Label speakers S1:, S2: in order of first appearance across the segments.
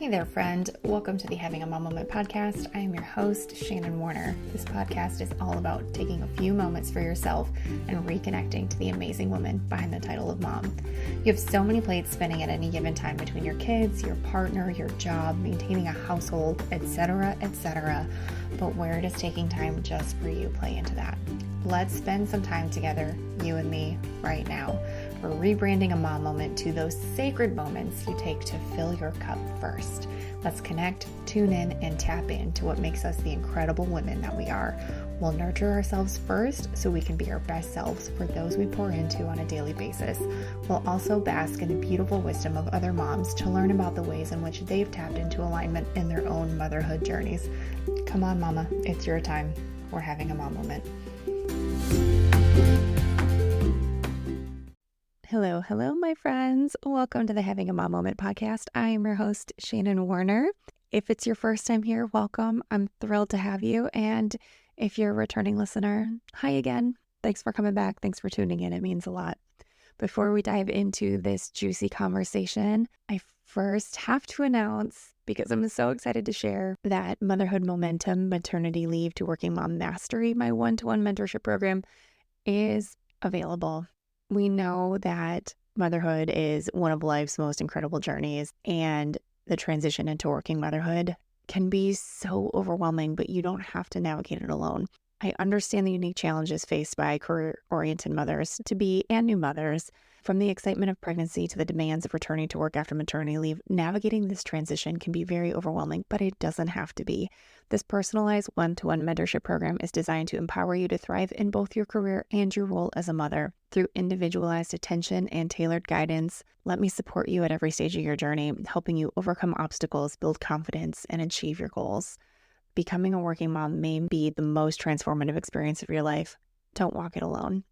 S1: Hey there, friend. Welcome to the Having a Mom Moment podcast. I am your host, Shannon Warner. This podcast is all about taking a few moments for yourself and reconnecting to the amazing woman behind the title of mom. You have so many plates spinning at any given time between your kids, your partner, your job, maintaining a household, etc., etc. But where does taking time just for you play into that? Let's spend some time together, you and me, right now. We're rebranding a mom moment to those sacred moments you take to fill your cup first. Let's connect, tune in, and tap into what makes us the incredible women that we are. We'll nurture ourselves first so we can be our best selves for those we pour into on a daily basis. We'll also bask in the beautiful wisdom of other moms to learn about the ways in which they've tapped into alignment in their own motherhood journeys. Come on, mama, it's your time. We're having a mom moment. Hello, my friends. Welcome to the Having a Mom Moment podcast. I am your host, Shannon Warner. If it's your first time here, welcome. I'm thrilled to have you. And if you're a returning listener, hi again. Thanks for coming back. Thanks for tuning in. It means a lot. Before we dive into this juicy conversation, I first have to announce, because I'm so excited to share, that Motherhood Momentum Maternity Leave to Working Mom Mastery, my one-to-one mentorship program, is available. We know that motherhood is one of life's most incredible journeys, and the transition into working motherhood can be so overwhelming, but you don't have to navigate it alone. I understand the unique challenges faced by career-oriented mothers-to-be and new mothers. From the excitement of pregnancy to the demands of returning to work after maternity leave, navigating this transition can be very overwhelming, but it doesn't have to be. This personalized one-to-one mentorship program is designed to empower you to thrive in both your career and your role as a mother. Through individualized attention and tailored guidance, let me support you at every stage of your journey, helping you overcome obstacles, build confidence, and achieve your goals. Becoming a working mom may be the most transformative experience of your life. Don't walk it alone.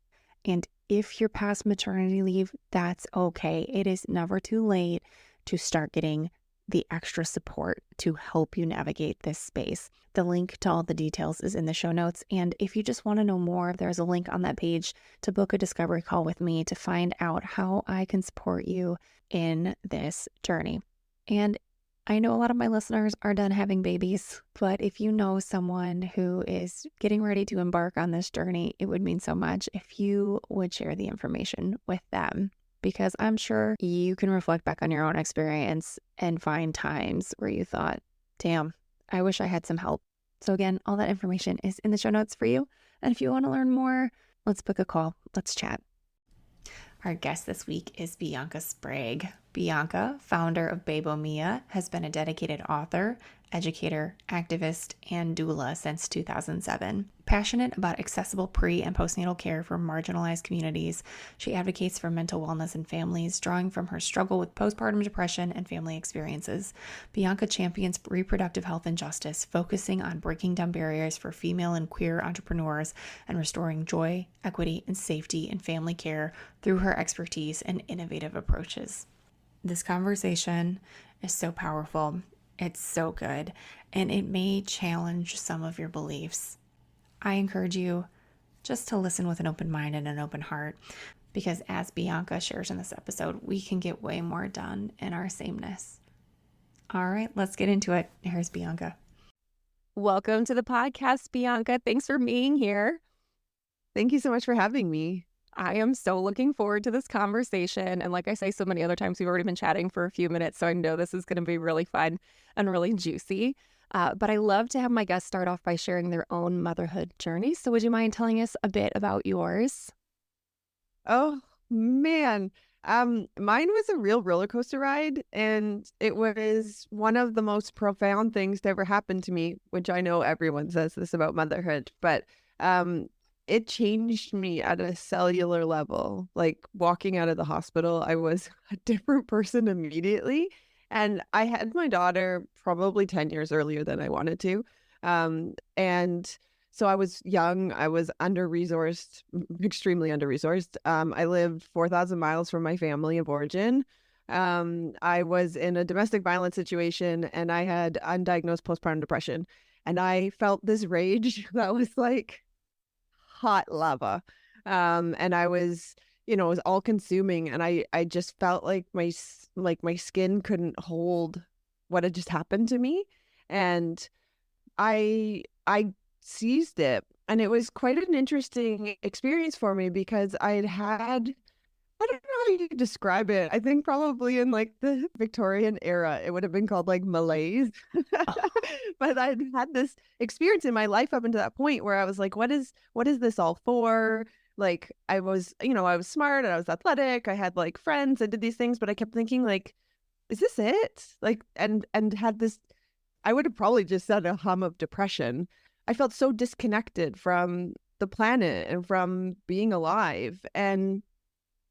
S1: And if you're past maternity leave, that's okay. It is never too late to start getting the extra support to help you navigate this space. The link to all the details is in the show notes. And if you just want to know more, there's a link on that page to book a discovery call with me to find out how I can support you in this journey. And I know a lot of my listeners are done having babies, but if you know someone who is getting ready to embark on this journey, it would mean so much if you would share the information with them, because I'm sure you can reflect back on your own experience and find times where you thought, damn, I wish I had some help. So again, all that information is in the show notes for you. And if you want to learn more, let's book a call. Let's chat. Our guest this week is Bianca Sprague. Bianca, founder of Bebo Mia, has been a dedicated author, educator, activist, and doula since 2007. Passionate about accessible pre- and postnatal care for marginalized communities, she advocates for mental wellness in families, drawing from her struggle with postpartum depression and family experiences. Bianca champions reproductive health and justice, focusing on breaking down barriers for female and queer entrepreneurs and restoring joy, equity, and safety in family care through her expertise and innovative approaches. This conversation is so powerful. It's so good, and it may challenge some of your beliefs. I encourage you just to listen with an open mind and an open heart, because as Bianca shares in this episode, we can get way more done in our sameness. All right, let's get into it. Here's Bianca. Welcome to the podcast, Bianca. Thanks for being here.
S2: Thank you so much for having me.
S1: I am so looking forward to this conversation. And like I say so many other times, we've already been chatting for a few minutes, so I know this is going to be really fun and really juicy. But I love to have my guests start off by sharing their own motherhood journey. So would you mind telling us a bit about yours?
S2: Oh, man. Mine was a real roller coaster ride, and it was one of the most profound things to ever happen to me, which I know everyone says this about motherhood, but it changed me at a cellular level. Like walking out of the hospital, I was a different person immediately. And I had my daughter probably 10 years earlier than I wanted to. And so I was young, I was under-resourced, extremely under-resourced. I lived 4,000 miles from my family of origin. I was in a domestic violence situation, and I had undiagnosed postpartum depression. And I felt this rage that was like hot lava. And I was, it was all consuming. And I just felt like my skin couldn't hold what had just happened to me. And I seized it. And it was quite an interesting experience for me because I'd had, I don't know how you describe it. I think probably in like the Victorian era, it would have been called like malaise. But I'd had this experience in my life up until that point where I was like, what is this all for? Like I was, I was smart and I was athletic. I had like friends and did these things, but I kept thinking like, is this it? Like, and had this, I would have probably just said a hum of depression. I felt so disconnected from the planet and from being alive. And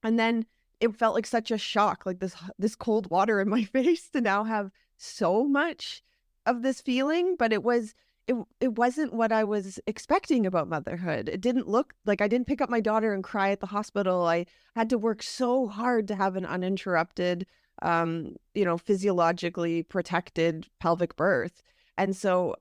S2: then it felt like such a shock, like this cold water in my face to now have so much of this feeling. But it wasn't what I was expecting about motherhood. It didn't look like, I didn't pick up my daughter and cry at the hospital. I had to work so hard to have an uninterrupted, physiologically protected pelvic birth. And so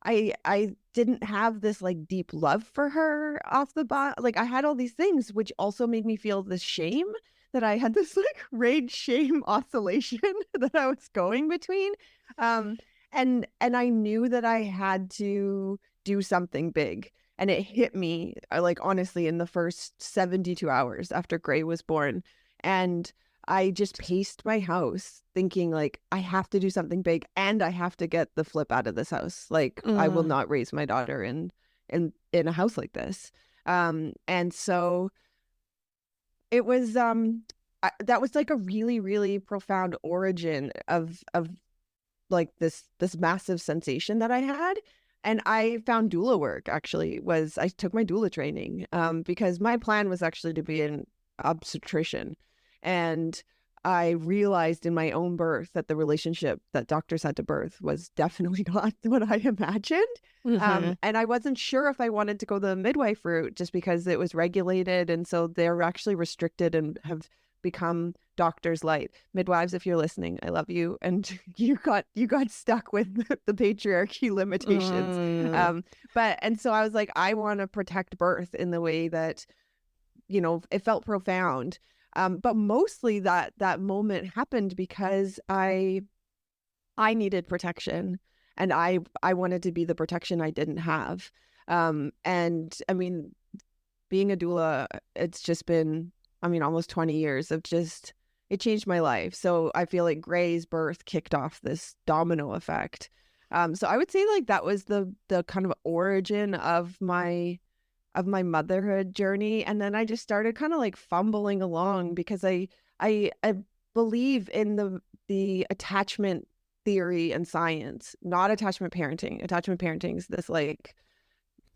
S2: I didn't have this like deep love for her off the bat. Like I had all these things, which also made me feel this shame that I had this like rage shame oscillation that I was going between. And I knew that I had to do something big. And it hit me like honestly in the first 72 hours after Gray was born. And I just paced my house thinking like, I have to do something big and I have to get the flip out of this house. Like I will not raise my daughter in a house like this. And so it was, that was like a really, really profound origin of like this massive sensation that I had. And I found doula work actually I took my doula training because my plan was actually to be an obstetrician. And I realized in my own birth that the relationship that doctors had to birth was definitely not what I imagined. And I wasn't sure if I wanted to go the midwife route just because it was regulated. And so they're actually restricted and have become doctors light. Midwives, if you're listening, I love you. And you got stuck with the patriarchy limitations. And so I was like, I want to protect birth in the way that, it felt profound. But mostly that moment happened because I needed protection and I wanted to be the protection I didn't have. And I mean, being a doula, it's just been, almost 20 years of it changed my life. So I feel like Gray's birth kicked off this domino effect. So I would say like that was the kind of origin of my motherhood journey. And then I just started kind of like fumbling along because I believe in the attachment theory and science, not attachment parenting. Attachment parenting is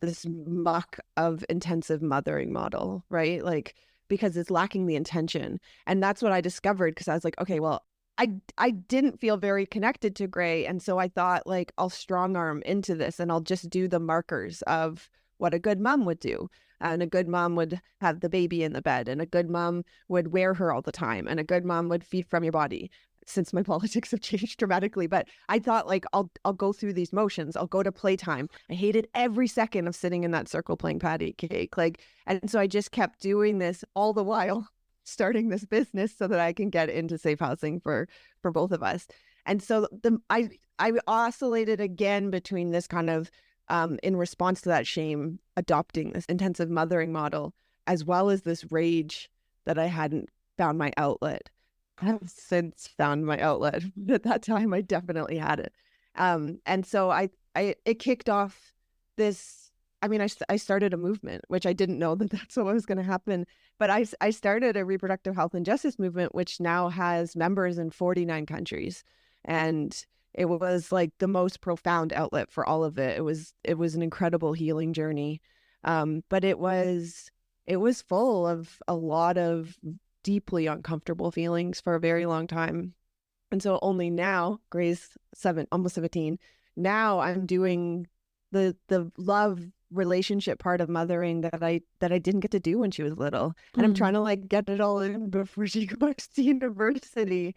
S2: this muck of intensive mothering model, right? Like, because it's lacking the intention. And that's what I discovered because I was like, okay, well, I didn't feel very connected to Gray. And so I thought like, I'll strong arm into this and I'll just do the markers of what a good mom would do. And a good mom would have the baby in the bed, and a good mom would wear her all the time, and a good mom would feed from your body. Since my politics have changed dramatically, but I thought like I'll go through these motions. I'll go to playtime. I hated every second of sitting in that circle playing patty cake. And so I just kept doing this all the while starting this business so that I can get into safe housing for both of us. And so I oscillated again between this kind of in response to that shame, adopting this intensive mothering model, as well as this rage that I hadn't found my outlet. I have since found my outlet, but at that time I definitely had it. And so it kicked off this, I started a movement, which I didn't know that that's what was going to happen. But I started a reproductive health and justice movement, which now has members in 49 countries. And it was like the most profound outlet for all of it. It was an incredible healing journey. But it was full of a lot of deeply uncomfortable feelings for a very long time. And so only now, Gray's almost 17, now I'm doing the love relationship part of mothering that I didn't get to do when she was little. And I'm trying to like get it all in before she goes to university,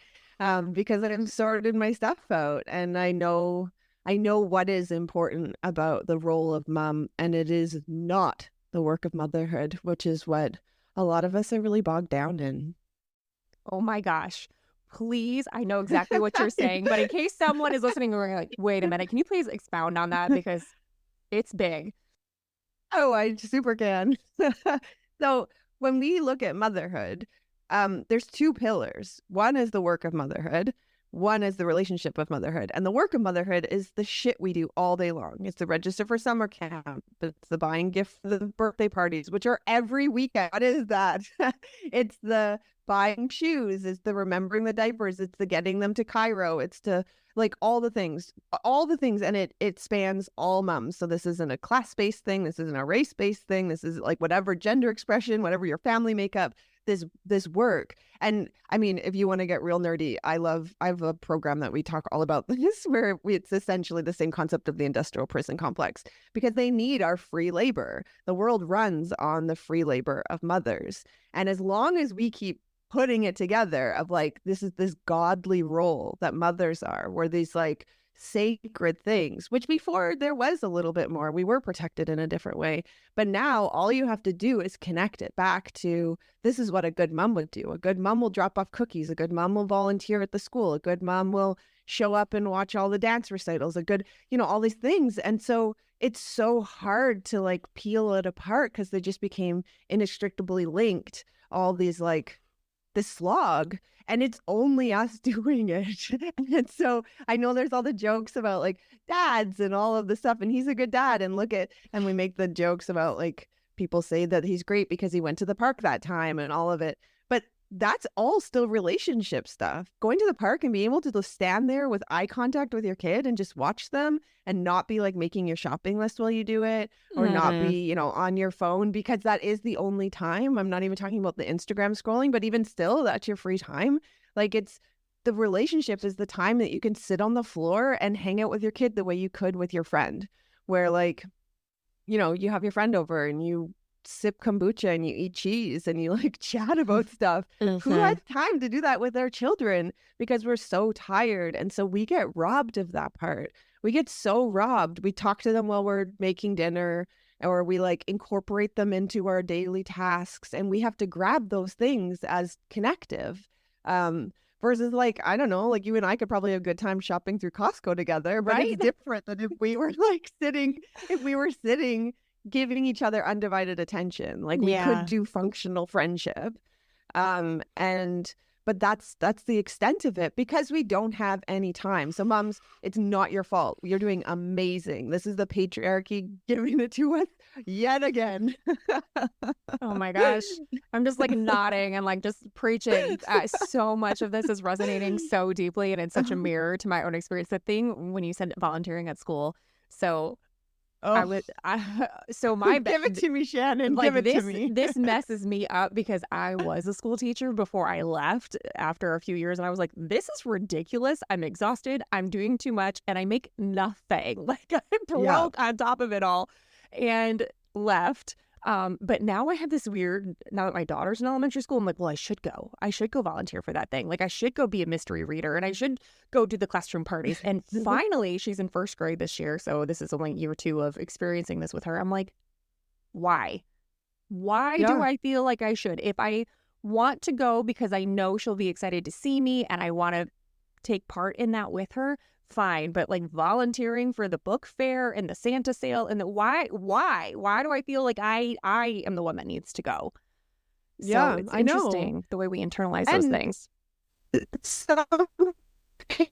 S2: because I've sorted my stuff out and I know what is important about the role of mom, and it is not the work of motherhood, which is what a lot of us are really bogged down in.
S1: Oh my gosh.
S3: please, I know exactly what you're saying, but in case someone is listening and we're like, wait a minute, can you please expound on that? Because it's big.
S2: Oh, I super can. So when we look at motherhood, there's two pillars. One is the work of motherhood. One is the relationship of motherhood. And the work of motherhood is the shit we do all day long. It's the register for summer camp. It's the buying gift for the birthday parties, which are every weekend. What is that? It's the buying shoes. It's the remembering the diapers. It's the getting them to Cairo. It's to like all the things. And it spans all moms. So this isn't a class-based thing. This isn't a race-based thing. This is like whatever gender expression, whatever your family makeup, this work. And I mean, if you want to get real nerdy, I have a program that we talk all about this where it's essentially the same concept of the industrial prison complex, because they need our free labor. The world runs on the free labor of mothers. And as long as we keep putting it together of like, this is this godly role that mothers are, where these like sacred things, which before there was a little bit more, we were protected in a different way. But now all you have to do is connect it back to, this is what a good mom would do. A good mom will drop off cookies. A good mom will volunteer at the school. A good mom will show up and watch all the dance recitals. A good, all these things. And so it's so hard to like peel it apart because they just became inextricably linked, all these like this slog, and it's only us doing it. And so I know there's all the jokes about like dads and all of the stuff, and he's a good dad, and and we make the jokes about like people say that he's great because he went to the park that time and all of it, but that's all still relationship stuff. Going to the park and being able to just stand there with eye contact with your kid and just watch them and not be like making your shopping list while you do it, or not be, on your phone, because that is the only time. I'm not even talking about the Instagram scrolling, but even still, that's your free time. Like, it's the relationship is the time that you can sit on the floor and hang out with your kid the way you could with your friend, where like, you have your friend over and you sip kombucha and you eat cheese and you like chat about stuff. Who has time to do that with their children? Because we're so tired. And so we get robbed of that part. We get so robbed. We talk to them while we're making dinner, or we like incorporate them into our daily tasks, and we have to grab those things as connective. Versus like, I don't know, like you and I could probably have a good time shopping through Costco together, but it's different than if we were like sitting giving each other undivided attention. Like we could do functional friendship. But that's the extent of it, because we don't have any time. So moms, it's not your fault. You're doing amazing. This is the patriarchy giving it to us yet again.
S3: Oh my gosh. I'm just like nodding and like just preaching. So much of this is resonating so deeply, and it's such a mirror to my own experience. The thing when you said volunteering at school, so give it
S2: to me, Shannon.
S3: Like,
S2: give it to me.
S3: This messes me up because I was a school teacher before I left after a few years, and I was like, this is ridiculous. I'm exhausted. I'm doing too much, and I make nothing. Like, I broke on top of it all and left. But now I have this weird, now that my daughter's in elementary school, I'm like, well, I should go volunteer for that thing. Like, I should go be a mystery reader, and I should go do the classroom parties. And finally, she's in first grade this year. So this is only year 2 of experiencing this with her. I'm like, why do I feel like I should? If I want to go because I know she'll be excited to see me and I want to take part in that with her, fine. But like volunteering for the book fair and the Santa sale and why do I feel like I am the one that needs to go? So it's interesting the way we internalize those things.
S2: Some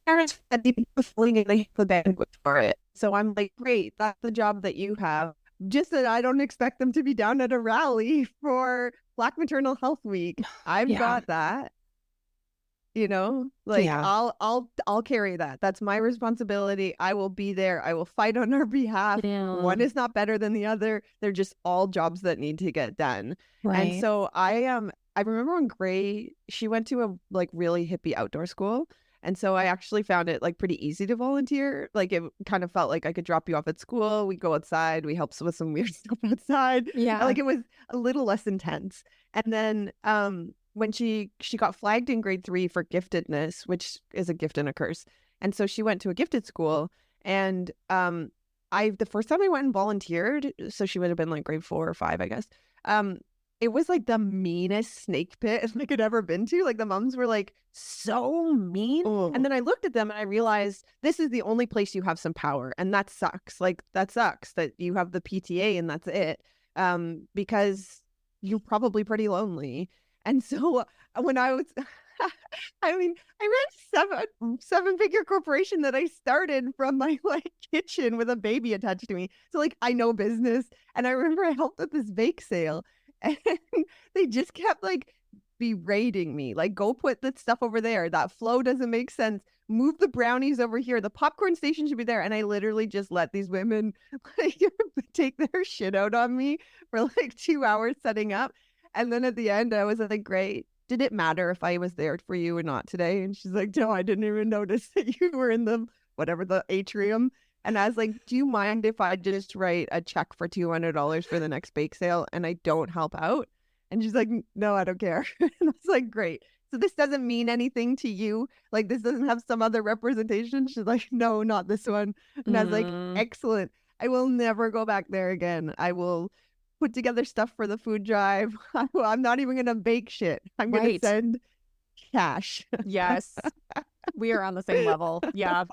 S2: parents had the feeling they have the bandwidth for it. So I'm like, great, that's the job that you have. Just that I don't expect them to be down at a rally for Black Maternal Health Week. I've got that. I'll carry that. That's my responsibility. I will be there. I will fight on our behalf. One is not better than the other. They're just all jobs that need to get done. Right. And so I remember when Gray, she went to a like really hippie outdoor school. And so I actually found it like pretty easy to volunteer. Like it kind of felt like I could drop you off at school. We go outside. We help with some weird stuff outside. Yeah. Like it was a little less intense. And then when she got flagged in grade 3 for giftedness, which is a gift and a curse. And so she went to a gifted school, and the first time I went and volunteered, so she would have been like grade 4 or 5, I guess. it was like the meanest snake pit I could ever been to. Like the moms were like so mean.
S3: Oh.
S2: And then I looked at them and I realized this is the only place you have some power. And that sucks. Like that sucks that you have the PTA and that's it. Because you're probably pretty lonely. And so when I was, I mean, I ran seven-figure corporation that I started from my like kitchen with a baby attached to me. So like I know business. And I remember I helped with this bake sale and they just kept like berating me. Like, go put that stuff over there. That flow doesn't make sense. Move the brownies over here. The popcorn station should be there. And I literally just let these women like take their shit out on me for like 2 hours setting up. And then at the end, I was like, great. Did it matter if I was there for you or not today? And she's like, no, I didn't even notice that you were in the atrium. And I was like, do you mind if I just write a check for $200 for the next bake sale and I don't help out? And she's like, no, I don't care. And I was like, great. So this doesn't mean anything to you? Like, this doesn't have some other representation? She's like, no, not this one. And I was like, excellent. I will never go back there again. I will put together stuff for the food drive. I'm not even going to bake shit. I'm going to send cash.
S3: Yes. We are on the same level. Yeah.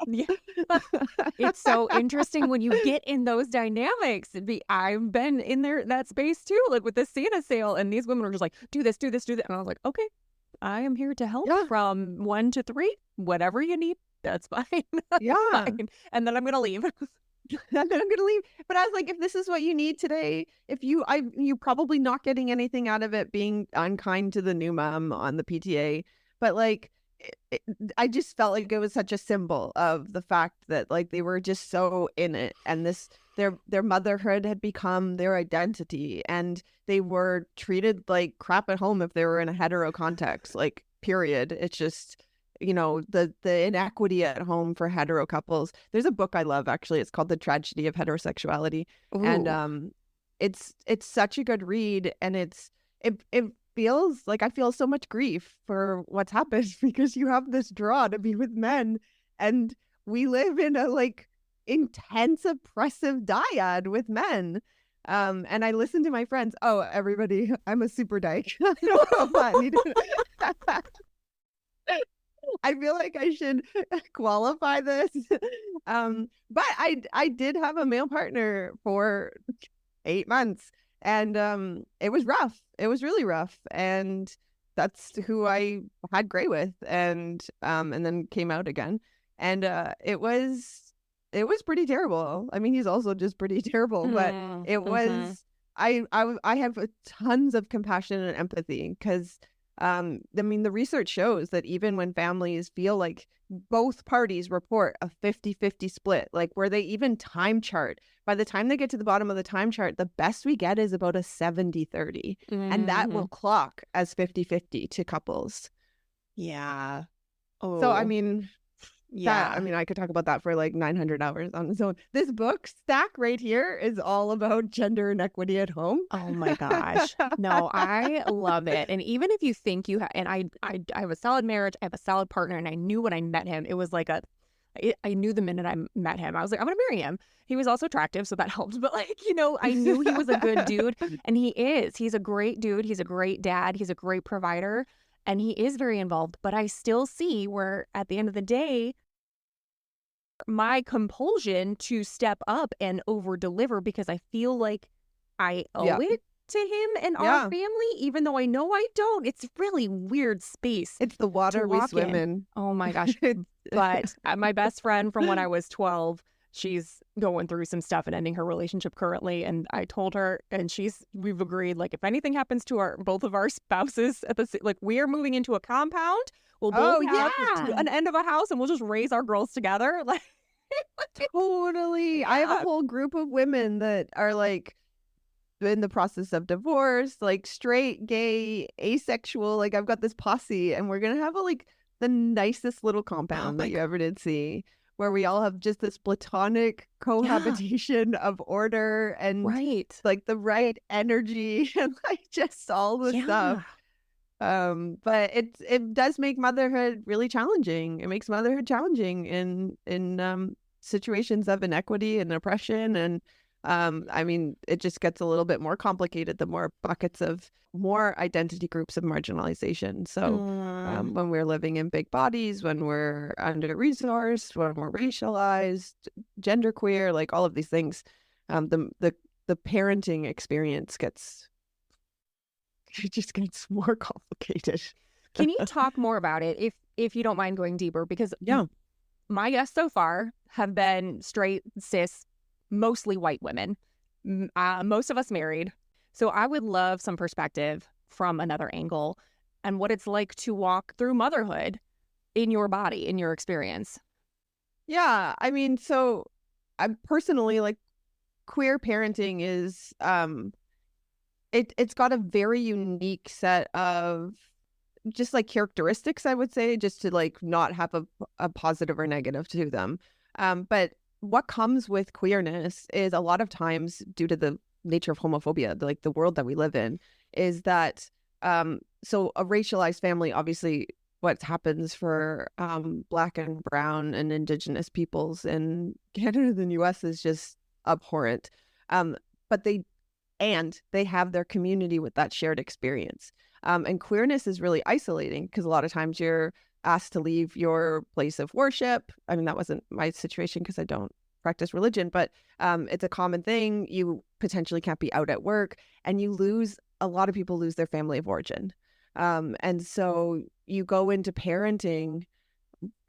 S3: It's so interesting when you get in those dynamics. I've been in that space too, like with the Santa sale, and these women were just like, do this. And I was like, okay, I am here to help from 1 to 3, whatever you need. That's fine.
S2: Yeah.
S3: Fine. And then I'm going to leave.
S2: But I was like, if this is what you need today, you're probably not getting anything out of it being unkind to the new mom on the PTA. But like, I just felt like it was such a symbol of the fact that like they were just so in it, and their motherhood had become their identity, and they were treated like crap at home if they were in a hetero context, like period. It's just, the inequity at home for hetero couples. There's a book I love, actually. It's called The Tragedy of Heterosexuality. Ooh. And it's such a good read, and it feels like I feel so much grief for what's happened because you have this draw to be with men, and we live in a like intense oppressive dyad with men. And I listen to my friends. Oh, everybody, I'm a super dyke. I don't know if that needed. I feel like I should qualify this. But I did have a male partner for 8 months. And it was rough. It was really rough. And that's who I had gray with, and then came out again. And it was pretty terrible. I mean, he's also just pretty terrible, but it was, I have tons of compassion and empathy because I mean, the research shows that even when families feel like both parties report a 50-50 split, like where they even time chart, by the time they get to the bottom of the time chart, the best we get is about a 70-30. And that will clock as 50-50 to couples.
S3: Yeah.
S2: Oh. So, I mean, I could talk about that for like 900 hours on its own. This book stack right here is all about gender inequity at home.
S3: Oh my gosh. No, I love it. And even if you think you have, and I have a solid marriage, I have a solid partner, and I knew when I met him, it was like I knew the minute I met him, I was like, I'm going to marry him. He was also attractive, so that helped. But like, I knew he was a good dude, and he's a great dude. He's a great dad. He's a great provider, and he is very involved. But I still see where at the end of the day, my compulsion to step up and over deliver because I feel like I owe it to him and our family, even though I know I don't. It's really weird space.
S2: It's the water we swim in.
S3: Oh my gosh. But my best friend from when I was 12, she's going through some stuff and ending her relationship currently. And I told her, and we've agreed, like, if anything happens to both of our spouses like we are moving into a compound, we'll both have an end of a house, and we'll just raise our girls together. Like,
S2: totally. I have a whole group of women that are like in the process of divorce, like straight, gay, asexual. Like, I've got this posse, and we're gonna have the nicest little compound that you ever did see, where we all have just this platonic cohabitation of order and like the right energy and like just all the stuff. But it does make motherhood really challenging. It makes motherhood challenging in situations of inequity and oppression, and I mean, it just gets a little bit more complicated the more buckets of more identity groups of marginalization. So when we're living in big bodies, when we're under-resourced, when we're racialized, genderqueer, like all of these things, the parenting experience just gets more complicated.
S3: Can you talk more about it if you don't mind going deeper? Because my guests so far have been straight, cis, mostly white women, most of us married. So I would love some perspective from another angle and what it's like to walk through motherhood in your body, in your experience.
S2: Yeah, I mean, so I'm personally like queer parenting is it's got a very unique set of just like characteristics, I would say, just to like not have a positive or negative to them. But what comes with queerness is a lot of times due to the nature of homophobia, like the world that we live in, is that so a racialized family, obviously what happens for Black and Brown and Indigenous peoples in Canada and the US is just abhorrent. But they have their community with that shared experience. And queerness is really isolating because a lot of times you're asked to leave your place of worship. I mean, that wasn't my situation because I don't practice religion, but it's a common thing. You potentially can't be out at work, and a lot of people lose their family of origin. And so you go into parenting,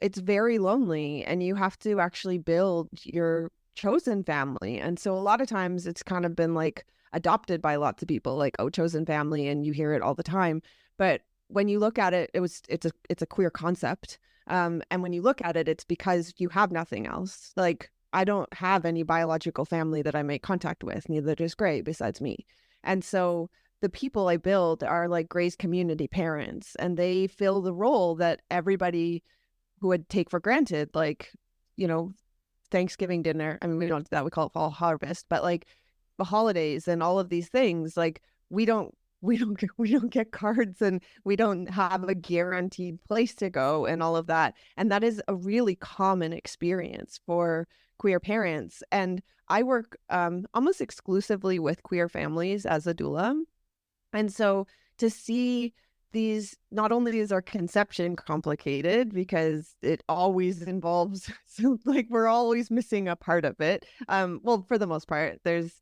S2: it's very lonely, and you have to actually build your chosen family. And so a lot of times it's kind of been like adopted by lots of people, like, oh, chosen family, and you hear it all the time. But when you look at it, it's a queer concept. And when you look at it, it's because you have nothing else. Like, I don't have any biological family that I make contact with, neither does Gray besides me. And so the people I build are like Gray's community parents, and they fill the role that everybody who would take for granted, like, you know, Thanksgiving dinner. I mean, we don't do that. We call it fall harvest, but like the holidays and all of these things, like we don't get cards, and we don't have a guaranteed place to go and all of that. And that is a really common experience for queer parents. And I work almost exclusively with queer families as a doula. And so to see these, not only is our conception complicated because it always involves, so like we're always missing a part of it. Well, for the most part, there's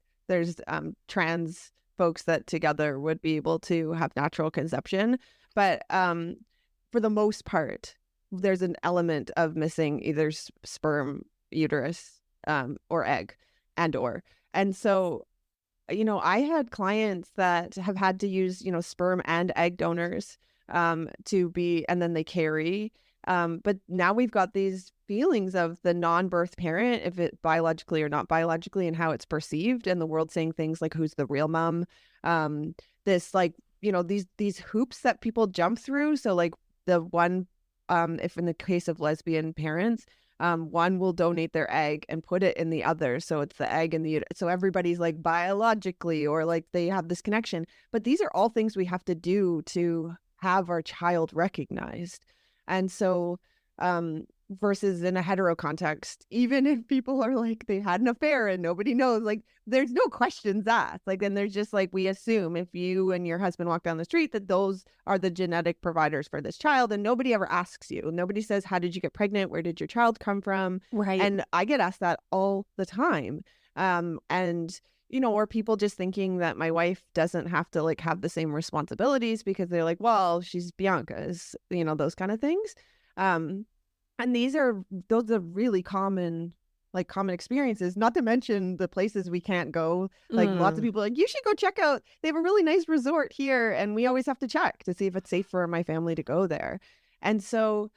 S2: trans folks that together would be able to have natural conception. But for the most part, there's an element of missing either sperm, uterus, or egg, and so, you know, I had clients that have had to use, you know, sperm and egg donors and then they carry. But now we've got these feelings of the non-birth parent, if it biologically or not biologically, and how it's perceived, and the world saying things like, who's the real mom? This, like, you know, these hoops that people jump through. So like the one, if in the case of lesbian parents, one will donate their egg and put it in the other. So it's the egg and the uterus. So everybody's like biologically, or like they have this connection. But these are all things we have to do to have our child recognized. And so versus in a hetero context, even if people are like, they had an affair and nobody knows, like there's no questions asked. Like, then there's just like, we assume if you and your husband walk down the street that those are the genetic providers for this child, and nobody ever asks you. Nobody says, how did you get pregnant? Where did your child come from?
S3: Right.
S2: And I get asked that all the time. And you know, or people just thinking that my wife doesn't have to like have the same responsibilities because they're like, well, she's Bianca's, you know, those kind of things. And those are really common experiences, not to mention the places we can't go. Like lots of people are like, you should go check out, they have a really nice resort here. And we always have to check to see if it's safe for my family to go there. And so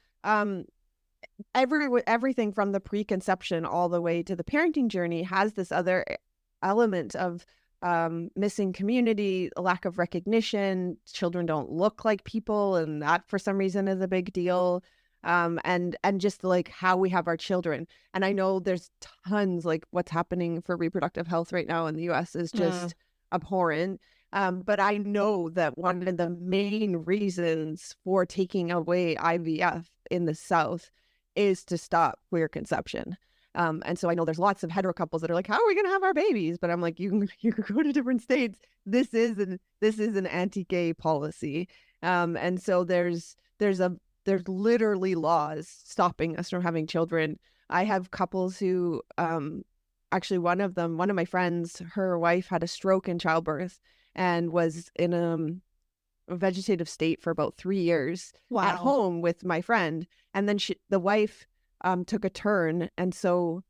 S2: everything from the preconception all the way to the parenting journey has this other element of missing community, lack of recognition. Children don't look like people, and that for some reason is a big deal. And just like how we have our children. And I know there's tons, like what's happening for reproductive health right now in the US is just abhorrent. But I know that one of the main reasons for taking away IVF in the South is to stop queer conception. And so I know there's lots of hetero couples that are like, how are we going to have our babies? But I'm like, you can go to different states. This is an anti-gay policy. And so there's literally laws stopping us from having children. I have couples who, actually one of my friends, her wife had a stroke in childbirth and was in a vegetative state for about 3 years at home with my friend. And then the wife took a turn. And so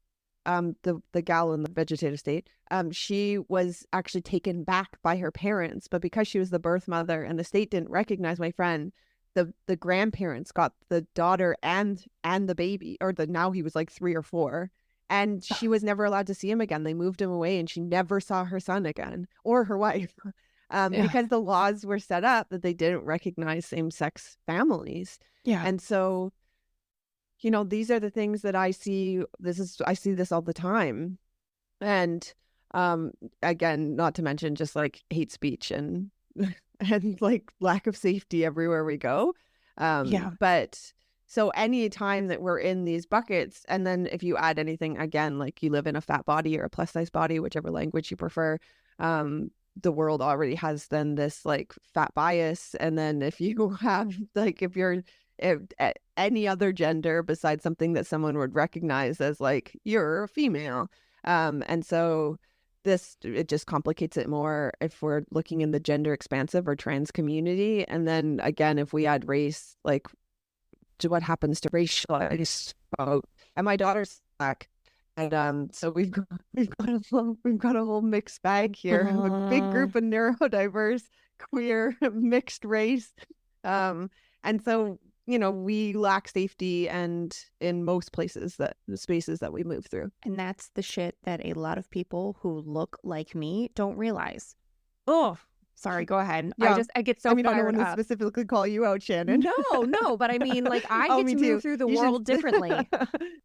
S2: the gal in the vegetative state, she was actually taken back by her parents. But because she was the birth mother and the state didn't recognize my friend, the grandparents got the daughter and the baby, now he was like 3 or 4. And she was never allowed to see him again. They moved him away and she never saw her son again or her wife because the laws were set up that they didn't recognize same-sex families.
S1: Yeah.
S2: And so, you know, these are the things that I see. I see this all the time. And again, not to mention just like hate speech and like lack of safety everywhere we go. But so any time that we're in these buckets, and then if you add anything, again, like you live in a fat body or a plus size body, whichever language you prefer, the world already has then this like fat bias. And then if you have like, if you're any other gender besides something that someone would recognize as like, you're a female. And so it just complicates it more if we're looking in the gender expansive or trans community. And then again, if we add race, like to what happens to racialized folk. And my daughter's Black. And so we've got a whole mixed bag here, a big group of neurodiverse, queer, mixed race. And so, you know, we lack safety and in most places the spaces that we move through.
S3: And that's the shit that a lot of people who look like me don't realize. Oh, sorry, go ahead.
S2: Yeah.
S3: I get so
S2: I don't
S3: fired
S2: want to
S3: up.
S2: specifically call you out, Shannon.
S3: No, but I mean, like, I
S2: Oh,
S3: get
S2: me
S3: to
S2: too.
S3: move through the
S2: You
S3: world
S2: should-
S3: differently.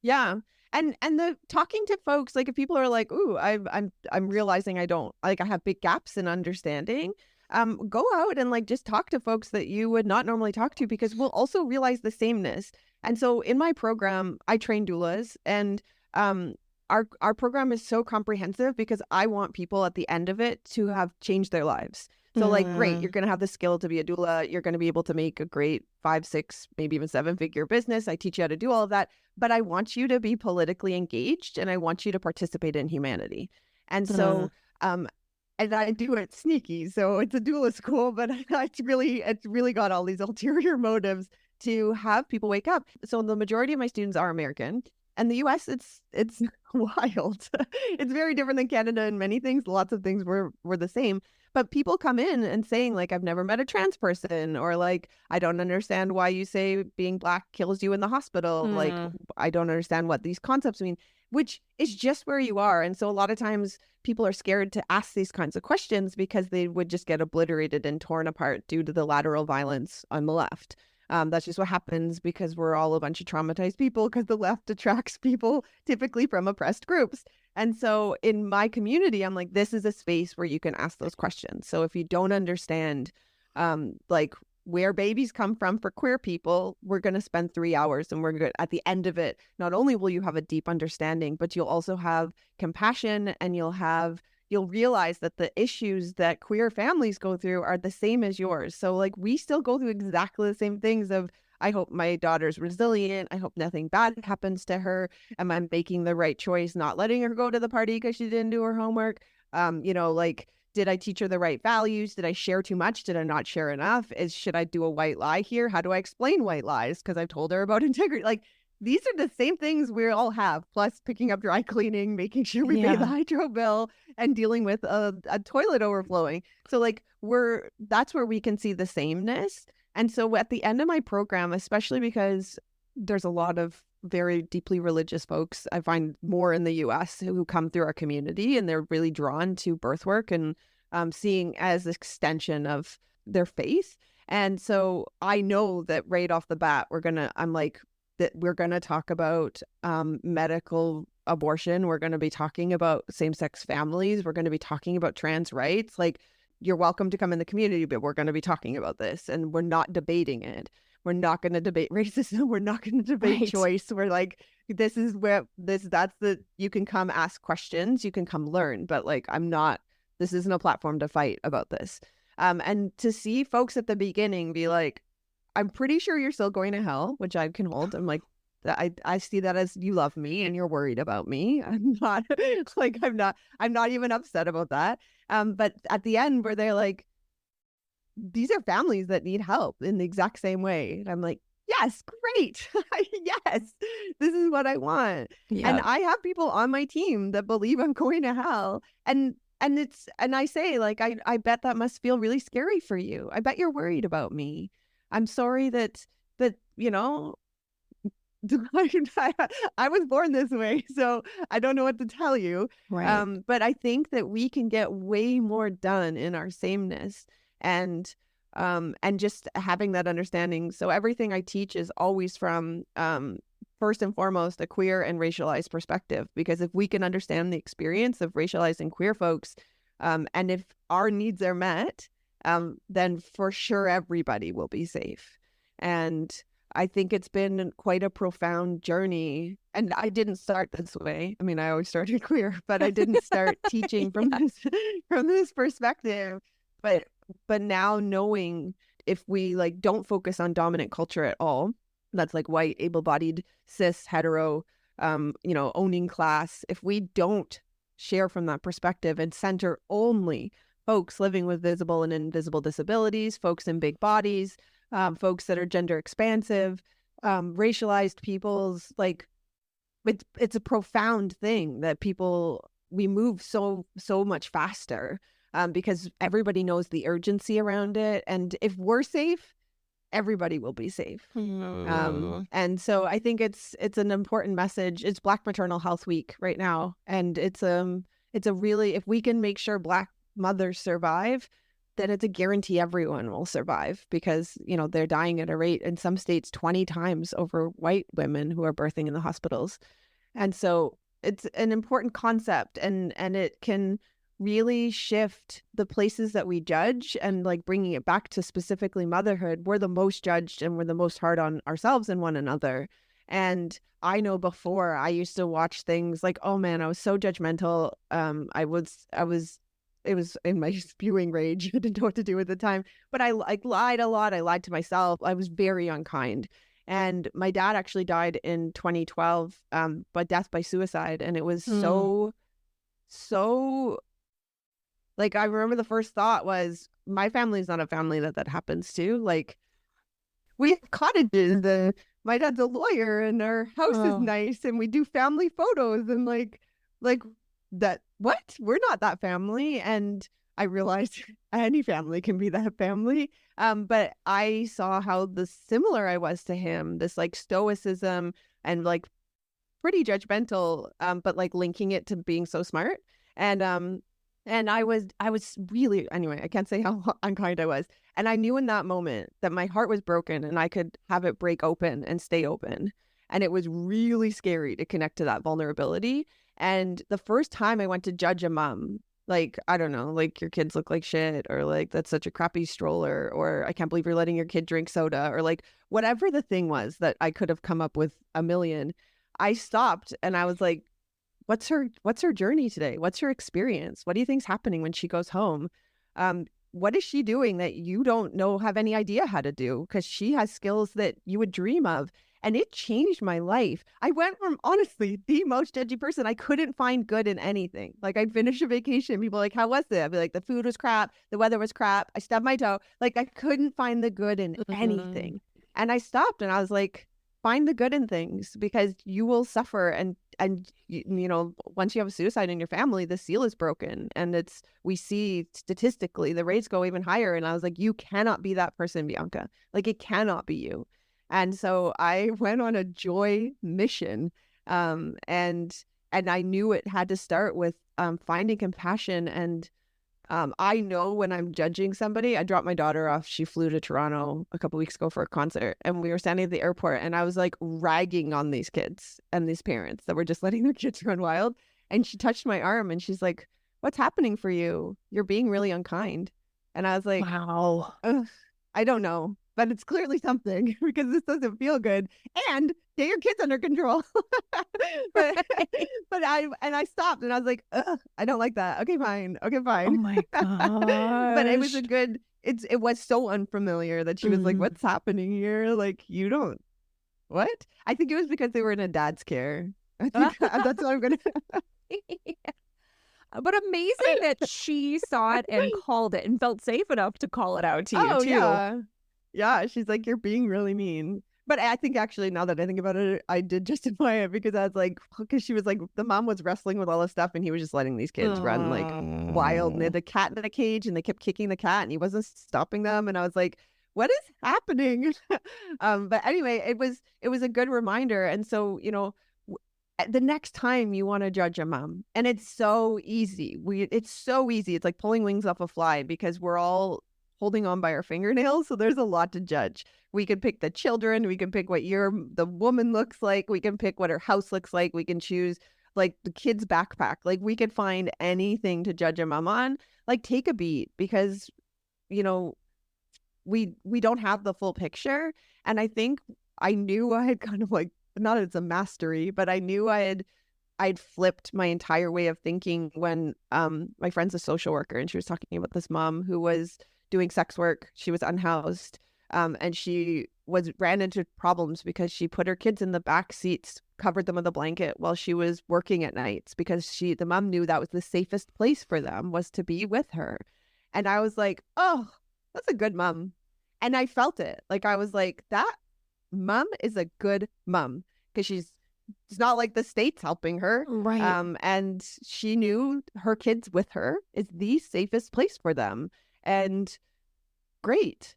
S2: Yeah. And the talking to folks, like if people are like, ooh, I'm realizing I have big gaps in understanding. Go out and like just talk to folks that you would not normally talk to, because we'll also realize the sameness. And so in my program, I train doulas, and our program is so comprehensive because I want people at the end of it to have changed their lives. So like, great, you're going to have the skill to be a doula. You're going to be able to make a great 5, 6, maybe even 7-figure business. I teach you how to do all of that. But I want you to be politically engaged, and I want you to participate in humanity. And so, and I do it sneaky. So it's a doula school, but it's really got all these ulterior motives to have people wake up. So the majority of my students are American. And the US, it's wild. It's very different than Canada in many things. Lots of things were the same. But people come in and saying like, I've never met a trans person, or like, I don't understand why you say being Black kills you in the hospital. Like, I don't understand what these concepts mean, which is just where you are. And so a lot of times people are scared to ask these kinds of questions because they would just get obliterated and torn apart due to the lateral violence on the left. That's just what happens because we're all a bunch of traumatized people, because the left attracts people typically from oppressed groups. And so in my community, I'm like, this is a space where you can ask those questions. So if you don't understand like where babies come from for queer people, we're going to spend 3 hours, and we're good. At the end of it, not only will you have a deep understanding, but you'll also have compassion, and you'll realize that the issues that queer families go through are the same as yours. So like, we still go through exactly the same things of, I hope my daughter's resilient. I hope nothing bad happens to her. Am I making the right choice not letting her go to the party because she didn't do her homework? Like, did I teach her the right values? Did I share too much? Did I not share enough? Should I do a white lie here? How do I explain white lies? Because I've told her about integrity. Like, these are the same things we all have, plus picking up dry cleaning, making sure we pay the hydro bill, and dealing with a toilet overflowing. So like, that's where we can see the sameness. And so at the end of my program, especially because there's a lot of very deeply religious folks, I find more in the US, who come through our community, and they're really drawn to birth work and seeing as an extension of their faith. And so I know that right off the bat, we're going to talk about medical abortion. We're going to be talking about same-sex families. We're going to be talking about trans rights. Like, you're welcome to come in the community, but we're going to be talking about this, and we're not debating it. We're not going to debate racism. We're not going to debate choice. We're like, this is where you can come ask questions, you can come learn, but like, this isn't a platform to fight about this. And to see folks at the beginning be like, I'm pretty sure you're still going to hell, which I can hold. I'm like, I see that as you love me and you're worried about me. I'm not like, I'm not even upset about that. But at the end where they're like, these are families that need help in the exact same way. And I'm like, yes, great. Yes, this is what I want.
S1: Yeah.
S2: And I have people on my team that believe I'm going to hell. And I say, like, I bet that must feel really scary for you. I bet you're worried about me. I'm sorry that, you know, I was born this way, so I don't know what to tell you.
S1: Right.
S2: But I think that we can get way more done in our sameness and just having that understanding. So everything I teach is always from first and foremost a queer and racialized perspective, because if we can understand the experience of racialized and queer folks, and if our needs are met, then for sure everybody will be safe. And I think it's been quite a profound journey. And I didn't start this way. I mean, I always started queer, but I didn't start teaching from this perspective. But now knowing, if we like don't focus on dominant culture at all, that's like white, able-bodied, cis, hetero, owning class, if we don't share from that perspective and center only folks living with visible and invisible disabilities, folks in big bodies, folks that are gender expansive, racialized peoples, like it's a profound thing that we move so much faster, because everybody knows the urgency around it. And if we're safe, everybody will be safe. And so I think it's an important message. It's Black Maternal Health Week right now. And it's a really, if we can make sure Black mothers survive, then it's a guarantee everyone will survive, because, you know, they're dying at a rate in some states 20 times over white women who are birthing in the hospitals. And so it's an important concept, and it can really shift the places that we judge, and like bringing it back to specifically motherhood. We're the most judged and we're the most hard on ourselves and one another. And I know before I used to watch things like, oh man, I was so judgmental. It was in my spewing rage. I didn't know what to do at the time, but I lied a lot. I lied to myself. I was very unkind. And my dad actually died in 2012, but death by suicide. And it was so like, I remember the first thought was, my family's not a family that happens to. Like, we have cottages, my dad's a lawyer, and our house is nice, and we do family photos, and like that, what? We're not that family. And I realized any family can be that family. But I saw how similar I was to him, this like stoicism and like pretty judgmental, but like linking it to being so smart. And I was really, anyway, I can't say how unkind I was. And I knew in that moment that my heart was broken and I could have it break open and stay open. And it was really scary to connect to that vulnerability. And the first time I went to judge a mom, like, I don't know, like, your kids look like shit, or like, that's such a crappy stroller, or I can't believe you're letting your kid drink soda, or like whatever the thing was that I could have come up with a million, I stopped and I was like, what's her journey today? What's her experience? What do you think's happening when she goes home? What is she doing that you don't have any idea how to do? Because she has skills that you would dream of. And it changed my life. I went from, honestly, the most judgy person. I couldn't find good in anything. Like, I'd finish a vacation, people were like, how was it? I'd be like, the food was crap, the weather was crap, I stubbed my toe. Like, I couldn't find the good in anything. And I stopped and I was like, find the good in things, because you will suffer. And you know, once you have a suicide in your family, the seal is broken. And we see statistically the rates go even higher. And I was like, you cannot be that person, Bianca. Like, it cannot be you. And so I went on a joy mission, and I knew it had to start with finding compassion. And I know when I'm judging somebody. I dropped my daughter off. She flew to Toronto a couple weeks ago for a concert, and we were standing at the airport, and I was like ragging on these kids and these parents that were just letting their kids run wild. And she touched my arm and she's like, what's happening for you? You're being really unkind. And I was like,
S1: wow,
S2: I don't know. but it's clearly something because this doesn't feel good. And get your kids under control. but I stopped and I was like, ugh, I don't like that. Okay, fine. Okay, fine.
S1: Oh my
S2: But it was
S1: gosh.
S2: a good, it was so unfamiliar that she was like, what's happening here? Like, you don't, what? I think it was because they were in a dad's care. I think that's what I'm going to.
S3: But amazing that she saw it and called it and felt safe enough to call it out to you, too.
S2: Yeah. Yeah. She's like, you're being really mean. But I think actually, now that I think about it, I did justify it because I was like, because she was like, the mom was wrestling with all this stuff and he was just letting these kids run like wild. And they had the cat in a cage and they kept kicking the cat and he wasn't stopping them. And I was like, what is happening? But anyway, it was a good reminder. And so, you know, the next time you want to judge a mom, and it's so easy. It's so easy. It's like pulling wings off a fly because we're all holding on by our fingernails. So there's a lot to judge. We can pick the children. We can pick what the woman looks like. We can pick what her house looks like. We can choose like the kid's backpack. Like we could find anything to judge a mom on. Like take a beat because, you know, we don't have the full picture. And I think I knew I had kind of like, not as a mastery, but I knew I'd flipped my entire way of thinking when my friend's a social worker and she was talking about this mom who was doing sex work. She was unhoused and she ran into problems because she put her kids in the back seats, covered them with a blanket while she was working at nights because the mom knew that was the safest place for them was to be with her. And I was like, oh, that's a good mom. And I felt it. Like I was like, that mom is a good mom because it's not like the state's helping her,
S1: Right.
S2: And she knew her kids with her is the safest place for them, and great.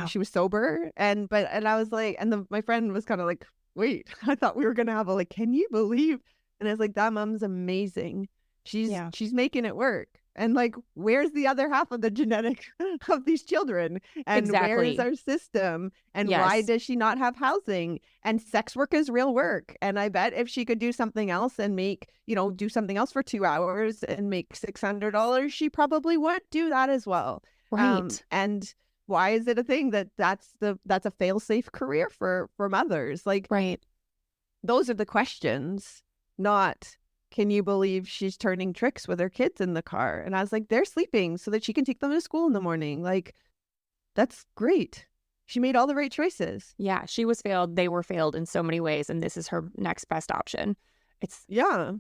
S2: She was sober, and I was like, and my friend was kind of like, wait, I thought we were gonna have a like, can you believe? And I was like, that mom's amazing. She's making it work. And like, where's the other half of the genetic of these children? And where is our system? And why does she not have housing? And sex work is real work. And I bet if she could do something else and do something else for 2 hours and make $600, she probably would do that as well.
S1: Right.
S2: And why is it a thing that's a fail-safe career for mothers? Like,
S1: Right.
S2: Those are the questions, not, can you believe she's turning tricks with her kids in the car? And I was like, they're sleeping so that she can take them to school in the morning. Like, that's great. She made all the right choices.
S3: Yeah, she was failed. They were failed in so many ways. And this is her next best option.
S2: Yeah.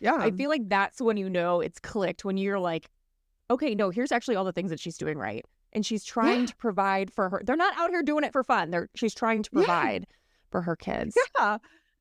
S3: I feel like that's when you know it's clicked, when you're like, okay, no, here's actually all the things that she's doing right. And she's trying to provide for her. They're not out here doing it for fun. She's trying to provide for her kids.
S2: Yeah.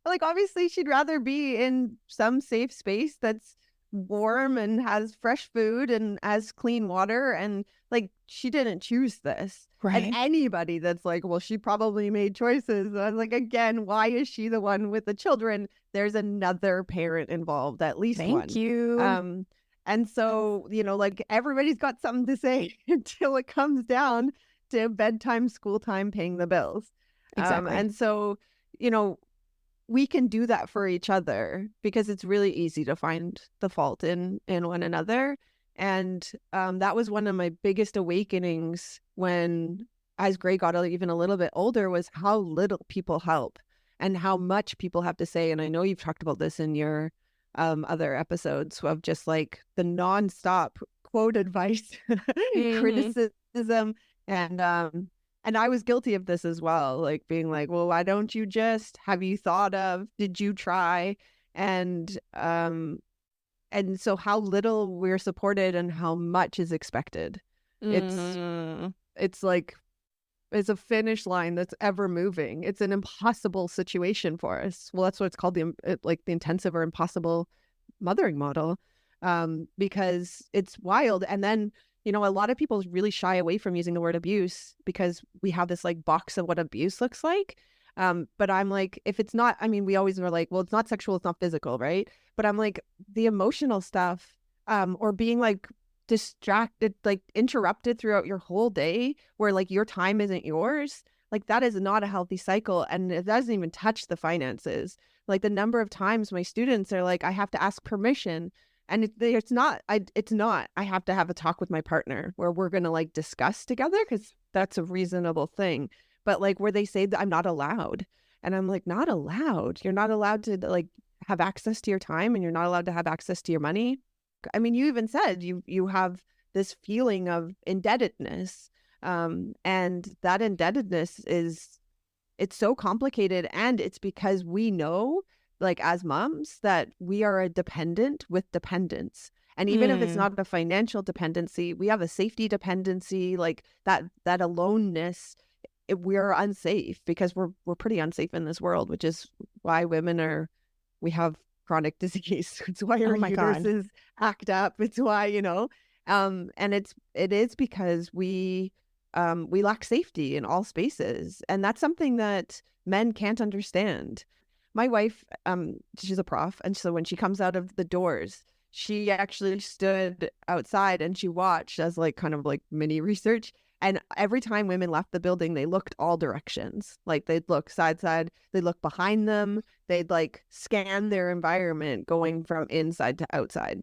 S2: Like, obviously, she'd rather be in some safe space that's warm and has fresh food and has clean water. And like, she didn't choose this.
S1: Right.
S2: And anybody that's like, well, she probably made choices. I was like, again, why is she the one with the children? There's another parent involved, at least one.
S1: Thank you.
S2: And so, like everybody's got something to say until it comes down to bedtime, school time, paying the bills.
S1: Exactly.
S2: And so, we can do that for each other because it's really easy to find the fault in one another. And that was one of my biggest awakenings when, as Gray got even a little bit older, was how little people help and how much people have to say. And I know you've talked about this in your other episodes of just like the nonstop quote advice, criticism, and I was guilty of this as well, like being like, well, why don't you just, have you thought of, did you try? And so how little we're supported and how much is expected. It's like, it's a finish line that's ever moving. It's an impossible situation for us. Well, that's what it's called, the intensive or impossible mothering model, because it's wild. And then, a lot of people really shy away from using the word abuse because we have this like box of what abuse looks like. But I'm like, if it's not, we always were like, well, it's not sexual, it's not physical, right? But I'm like, the emotional stuff, or being like distracted, like interrupted throughout your whole day where like your time isn't yours, like that is not a healthy cycle. And it doesn't even touch the finances. Like the number of times my students are like, I have to ask permission. And it's not, I have to have a talk with my partner where we're going to like discuss together because that's a reasonable thing. But like where they say that I'm not allowed, and I'm like, not allowed? You're not allowed to like have access to your time, and you're not allowed to have access to your money. I mean, you even said you have this feeling of indebtedness, and that indebtedness it's so complicated, and it's because we know, like as moms, that we are a dependent with dependence. And even if it's not a financial dependency, we have a safety dependency, like that aloneness. We're unsafe because we're pretty unsafe in this world, which is why we have chronic disease. It's why our uteruses act up. It's why, and it is because we lack safety in all spaces. And that's something that men can't understand. My wife, she's a prof. And so when she comes out of the doors, she actually stood outside and she watched as like kind of like mini research. And every time women left the building, they looked all directions. Like they'd look side, they'd look behind them. They'd like scan their environment going from inside to outside.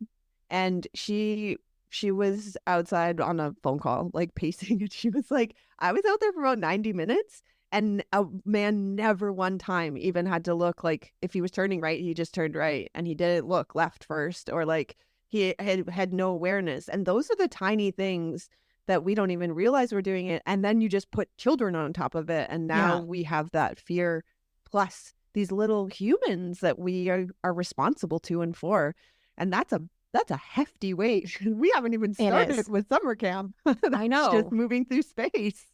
S2: And she was outside on a phone call, like pacing. And she was like, I was out there for about 90 minutes. And a man never one time even had to look, like if he was turning right, he just turned right. And he didn't look left first, or like he had no awareness. And those are the tiny things that we don't even realize we're doing it. And then you just put children on top of it. And now we have that fear plus these little humans that we are responsible to and for. And that's a hefty weight. We haven't even started with summer camp.
S3: I know.
S2: Just moving through space.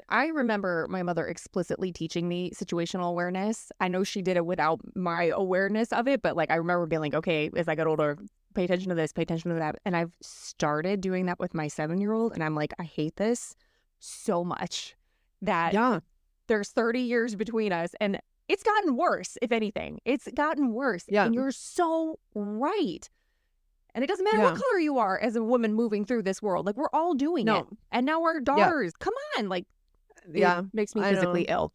S3: I remember my mother explicitly teaching me situational awareness. I know she did it without my awareness of it, but like I remember being like, okay, as I got older, pay attention to this, pay attention to that. And I've started doing that with my 7-year-old. And I'm like, I hate this so much that there's 30 years between us. And it's gotten worse, if anything. It's gotten worse.
S2: Yeah.
S3: And you're so right. And it doesn't matter what color you are as a woman moving through this world. Like, we're all doing it. And now our daughters, come on. Like, it makes me physically ill.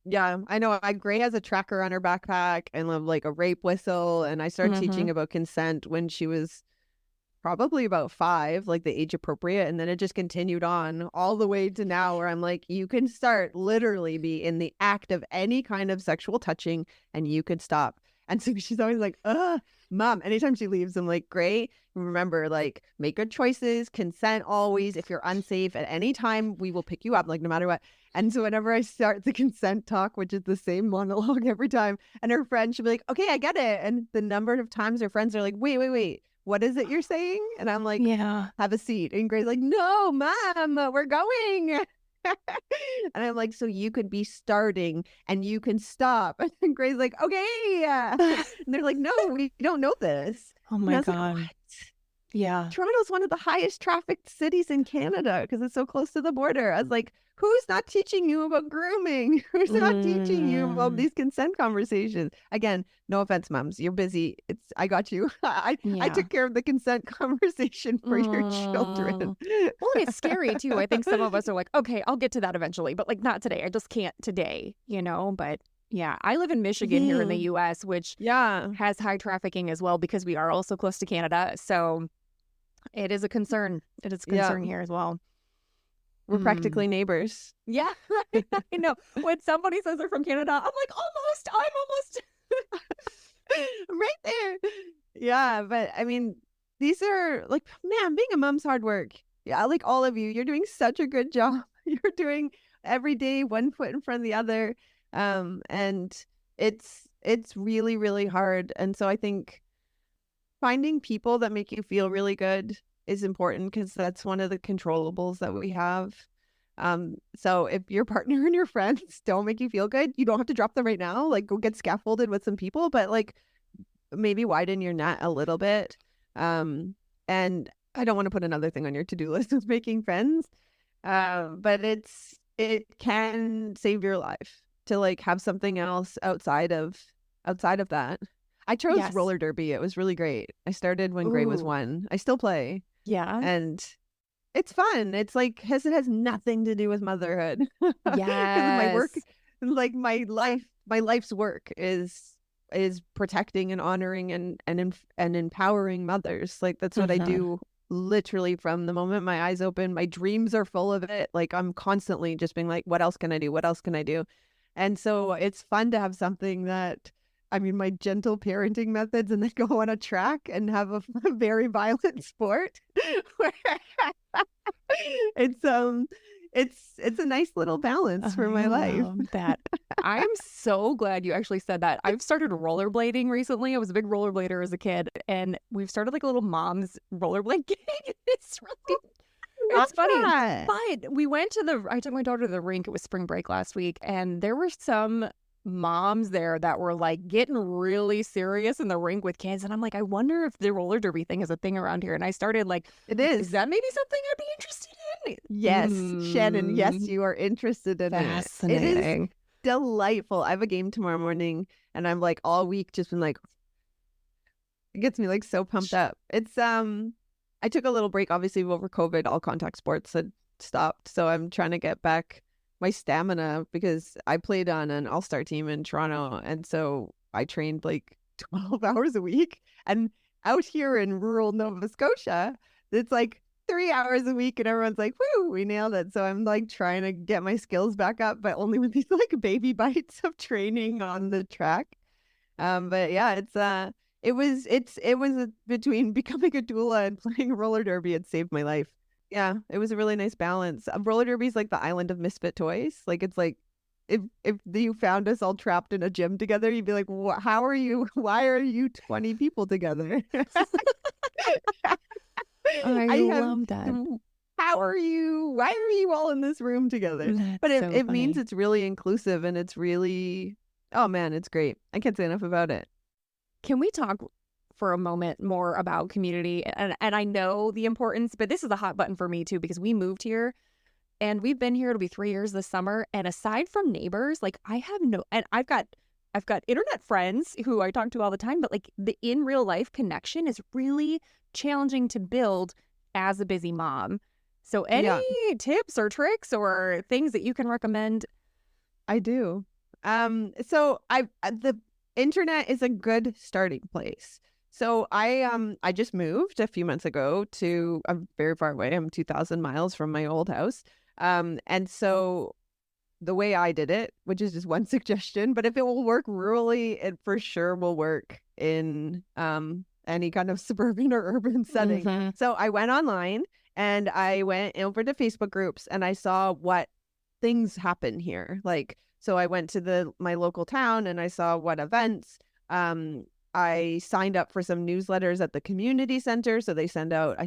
S2: Yeah, I know. Gray has a tracker on her backpack and like a rape whistle. And I started teaching about consent when she was probably about 5, like the age appropriate. And then it just continued on all the way to now, where I'm like, you can start literally be in the act of any kind of sexual touching and you could stop. And so she's always like, Mom, anytime she leaves, I'm like, great. Remember, like, make good choices, consent always. If you're unsafe at any time, we will pick you up, like, no matter what. And so whenever I start the consent talk, which is the same monologue every time, and her friend, she'll be like, okay, I get it. And the number of times her friends are like, wait, what is it you're saying? And I'm like, have a seat. And Gray's like, no, Mom, we're going. And I'm like, so you could be starting and you can stop. And Gray's like, okay. And they're like, no, we don't know this.
S1: Oh my God.
S2: Like, what?
S1: Yeah.
S2: Toronto's one of the highest trafficked cities in Canada because it's so close to the border. I was like, who's not teaching you about grooming? Who's not teaching you about these consent conversations? Again, no offense, moms. You're busy. I got you. I took care of the consent conversation for your children.
S3: Well, it's scary too. I think some of us are like, okay, I'll get to that eventually, but like not today. I just can't today, But yeah, I live in Michigan here in the U.S., which has high trafficking as well because we are also close to Canada. So it is a concern. It is a concern here as well.
S2: We're practically neighbors.
S3: Yeah, I know. When somebody says they're from Canada, I'm like, I'm almost
S2: right there. Yeah, but I mean, these are like, man, being a mom's hard work. Yeah, like all of you, you're doing such a good job. You're doing every day one foot in front of the other. And it's really, really hard. And so I think finding people that make you feel really good is important because that's one of the controllables that we have. So if your partner and your friends don't make you feel good, you don't have to drop them right now. Like, go get scaffolded with some people, but like maybe widen your net a little bit. And I don't want to put another thing on your to-do list of making friends. But it can save your life to like have something else outside of that. I chose roller derby. It was really great. I started when Gray was 1. I still play.
S3: Yeah.
S2: And it's fun. It's like, it has nothing to do with motherhood.
S3: Yeah.
S2: My work, like my life's work is protecting and honoring and empowering mothers. Like that's what I do literally from the moment my eyes open. My dreams are full of it. Like I'm constantly just being like, what else can I do? What else can I do? And so it's fun to have something that, I mean, my gentle parenting methods, and then go on a track and have a very violent sport. It's a nice little balance for my life.
S3: That I'm so glad you actually said that. I've started rollerblading recently. I was a big rollerblader as a kid, and we've started like a little mom's rollerblade gang. It's really it's funny. But we went to I took my daughter to the rink. It was spring break last week, and there were some moms there that were like getting really serious in the rink with kids, and I'm like, I wonder if the roller derby thing is a thing around here. And I started like,
S2: it is
S3: that maybe something I'd be interested in?
S2: Yes, Shannon, yes, you are interested in
S1: Fascinating.
S2: It is delightful. I have a game tomorrow morning, and I'm like all week just been like, it gets me like so pumped up. It's I took a little break, obviously over COVID. All contact sports had stopped, so I'm trying to get back my stamina, because I played on an all-star team in Toronto, and so I trained like 12 hours a week. And out here in rural Nova Scotia, it's like 3 hours a week, and everyone's like, woo, we nailed it. So I'm like trying to get my skills back up, but only with these like baby bites of training on the track. But yeah, it was between becoming a doula and playing roller derby, it saved my life. Yeah, it was a really nice balance. Roller derby is like the island of misfit toys. Like, it's like if you found us all trapped in a gym together, you'd be like, how are you? Why are you 20 people together?
S1: I love that.
S2: How are you? Why are you all in this room together? But it means it's really inclusive, and it's really, oh man, it's great. I can't say enough about it.
S3: Can we talk for a moment more about community? And I know the importance, but this is a hot button for me too, because we moved here and we've been here, it'll be 3 years this summer. And aside from neighbors, like I've got internet friends who I talk to all the time, but like the in real life connection is really challenging to build as a busy mom. So any tips or tricks or things that you can recommend?
S2: I do. So the internet is a good starting place. So I just moved a few months ago to, I'm very far away. I'm 2,000 miles from my old house. And so the way I did it, which is just one suggestion, but if it will work rurally, it for sure will work in any kind of suburban or urban setting. Mm-hmm. So I went online and I went over to Facebook groups, and I saw what things happen here. Like, so I went to my local town and I saw what events. I signed up for some newsletters at the community center. So I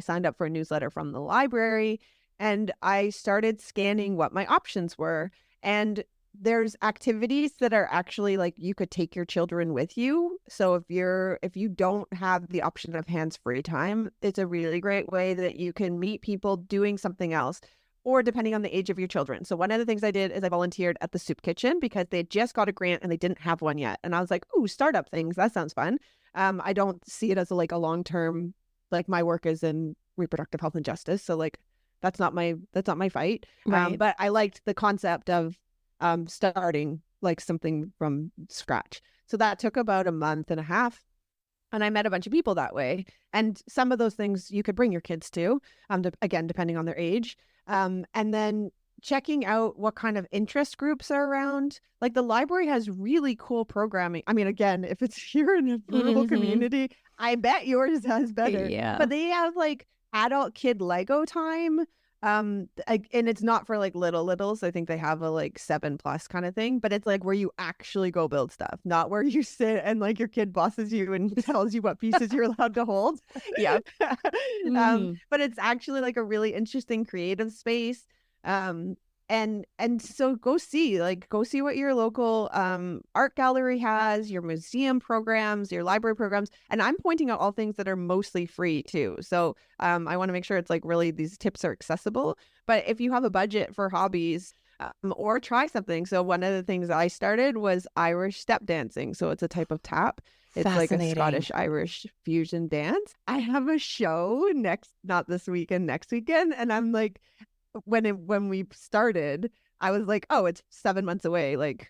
S2: signed up for a newsletter from the library, and I started scanning what my options were. And there's activities that are actually like, you could take your children with you. So if you don't have the option of hands-free time, it's a really great way that you can meet people doing something else, or depending on the age of your children. So one of the things I did is I volunteered at the soup kitchen, because they just got a grant and they didn't have one yet. And I was like, ooh, startup things, that sounds fun. I don't see it as a long-term, like my work is in reproductive health and justice. So like, that's not my fight. Right. But I liked the concept of starting like something from scratch. So that took about a month and a half. And I met a bunch of people that way. And some of those things you could bring your kids to, again, depending on their age. And then checking out what kind of interest groups are around. Like the library has really cool programming. I mean, again, if it's here in a rural community, I bet yours has better.
S1: Yeah.
S2: But they have like adult kid Lego time. And it's not for like littles. I think they have a like 7+ kind of thing, but it's like where you actually go build stuff, not where you sit and like your kid bosses you and tells you what pieces you're allowed to hold.
S3: Yeah.
S2: But it's actually like a really interesting creative space. And so go see what your local art gallery has, your museum programs, your library programs. And I'm pointing out all things that are mostly free too. So I want to make sure it's like really these tips are accessible. But if you have a budget for hobbies, or try something. So one of the things I started was Irish step dancing. So it's a type of tap. It's like a Scottish-Irish fusion dance. I have a show not this weekend, next weekend. And I'm like, when we started, I was like, oh, it's 7 months away. Like,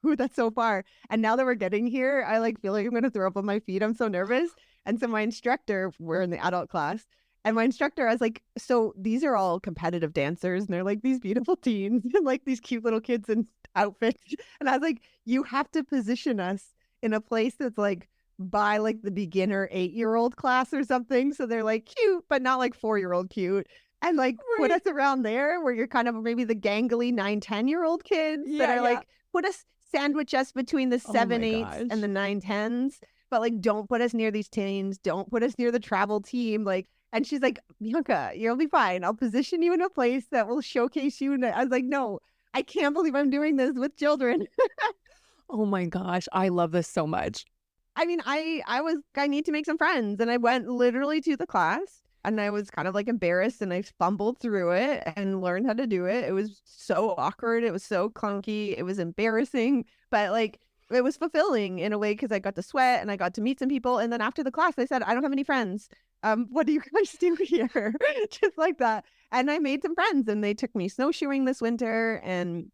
S2: ooh, that's so far. And now that we're getting here, I like feel like I'm going to throw up on my feet. I'm so nervous. And so my instructor, we're in the adult class, And my instructor, I was like, so these are all competitive dancers and they're like these beautiful teens and like these cute little kids in outfits. And I was like, you have to position us in a place that's like by like the beginner 8-year-old class or something. So they're like cute, but not like 4-year-old cute. And like put us around there where you're kind of maybe the gangly 9-10-year-old kids that are like, sandwich us between the 7, 8s and the 9, 10s. But like, don't put us near these teens. Don't put us near the travel team. Like, and she's like, Bianca, you'll be fine. I'll position you in a place that will showcase you. And I was like, no, I can't believe I'm doing this with children.
S3: Oh my gosh. I love this so much.
S2: I mean, I need to make some friends. And I went literally to the class and I was kind of like embarrassed and I fumbled through it and learned how to do it. It was so awkward. It was so clunky. It was embarrassing, but like it was fulfilling in a way because I got to sweat and I got to meet some people. And then after the class, I said, I don't have any friends. What do you guys do here? Just like that. And I made some friends and they took me snowshoeing this winter and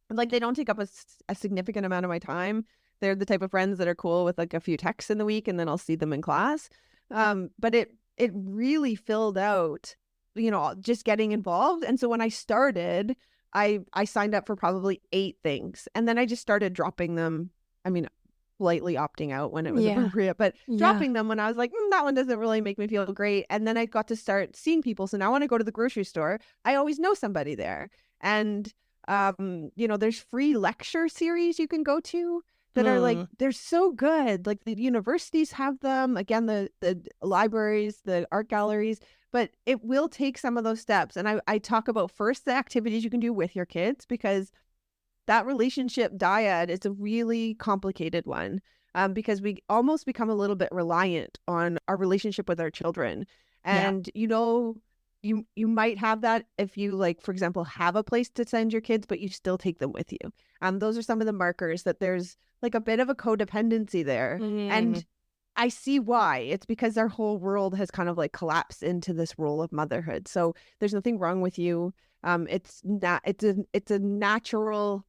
S2: like they don't take up a significant amount of my time. They're the type of friends that are cool with like a few texts in the week and then I'll see them in class. But it really filled out, you know, just getting involved. And so when I started, I signed up for probably 8 things and then I just started dropping them. I mean, politely opting out when it was appropriate, but dropping them when I was like, that one doesn't really make me feel great. And then I got to start seeing people. So now when I go to the grocery store, I always know somebody there. And, you know, there's free lecture series you can go to that are like, they're so good. Like the universities have them, again, the libraries, the art galleries, but it will take some of those steps. And I talk about first the activities you can do with your kids because that relationship dyad is a really complicated one because we almost become a little bit reliant on our relationship with our children. And, you know, you might have that if you like, for example, have a place to send your kids, but you still take them with you. Those are some of the markers that there's like a bit of a codependency there. And I see why. It's because our whole world has kind of like collapsed into this role of motherhood. So there's nothing wrong with you. It's a natural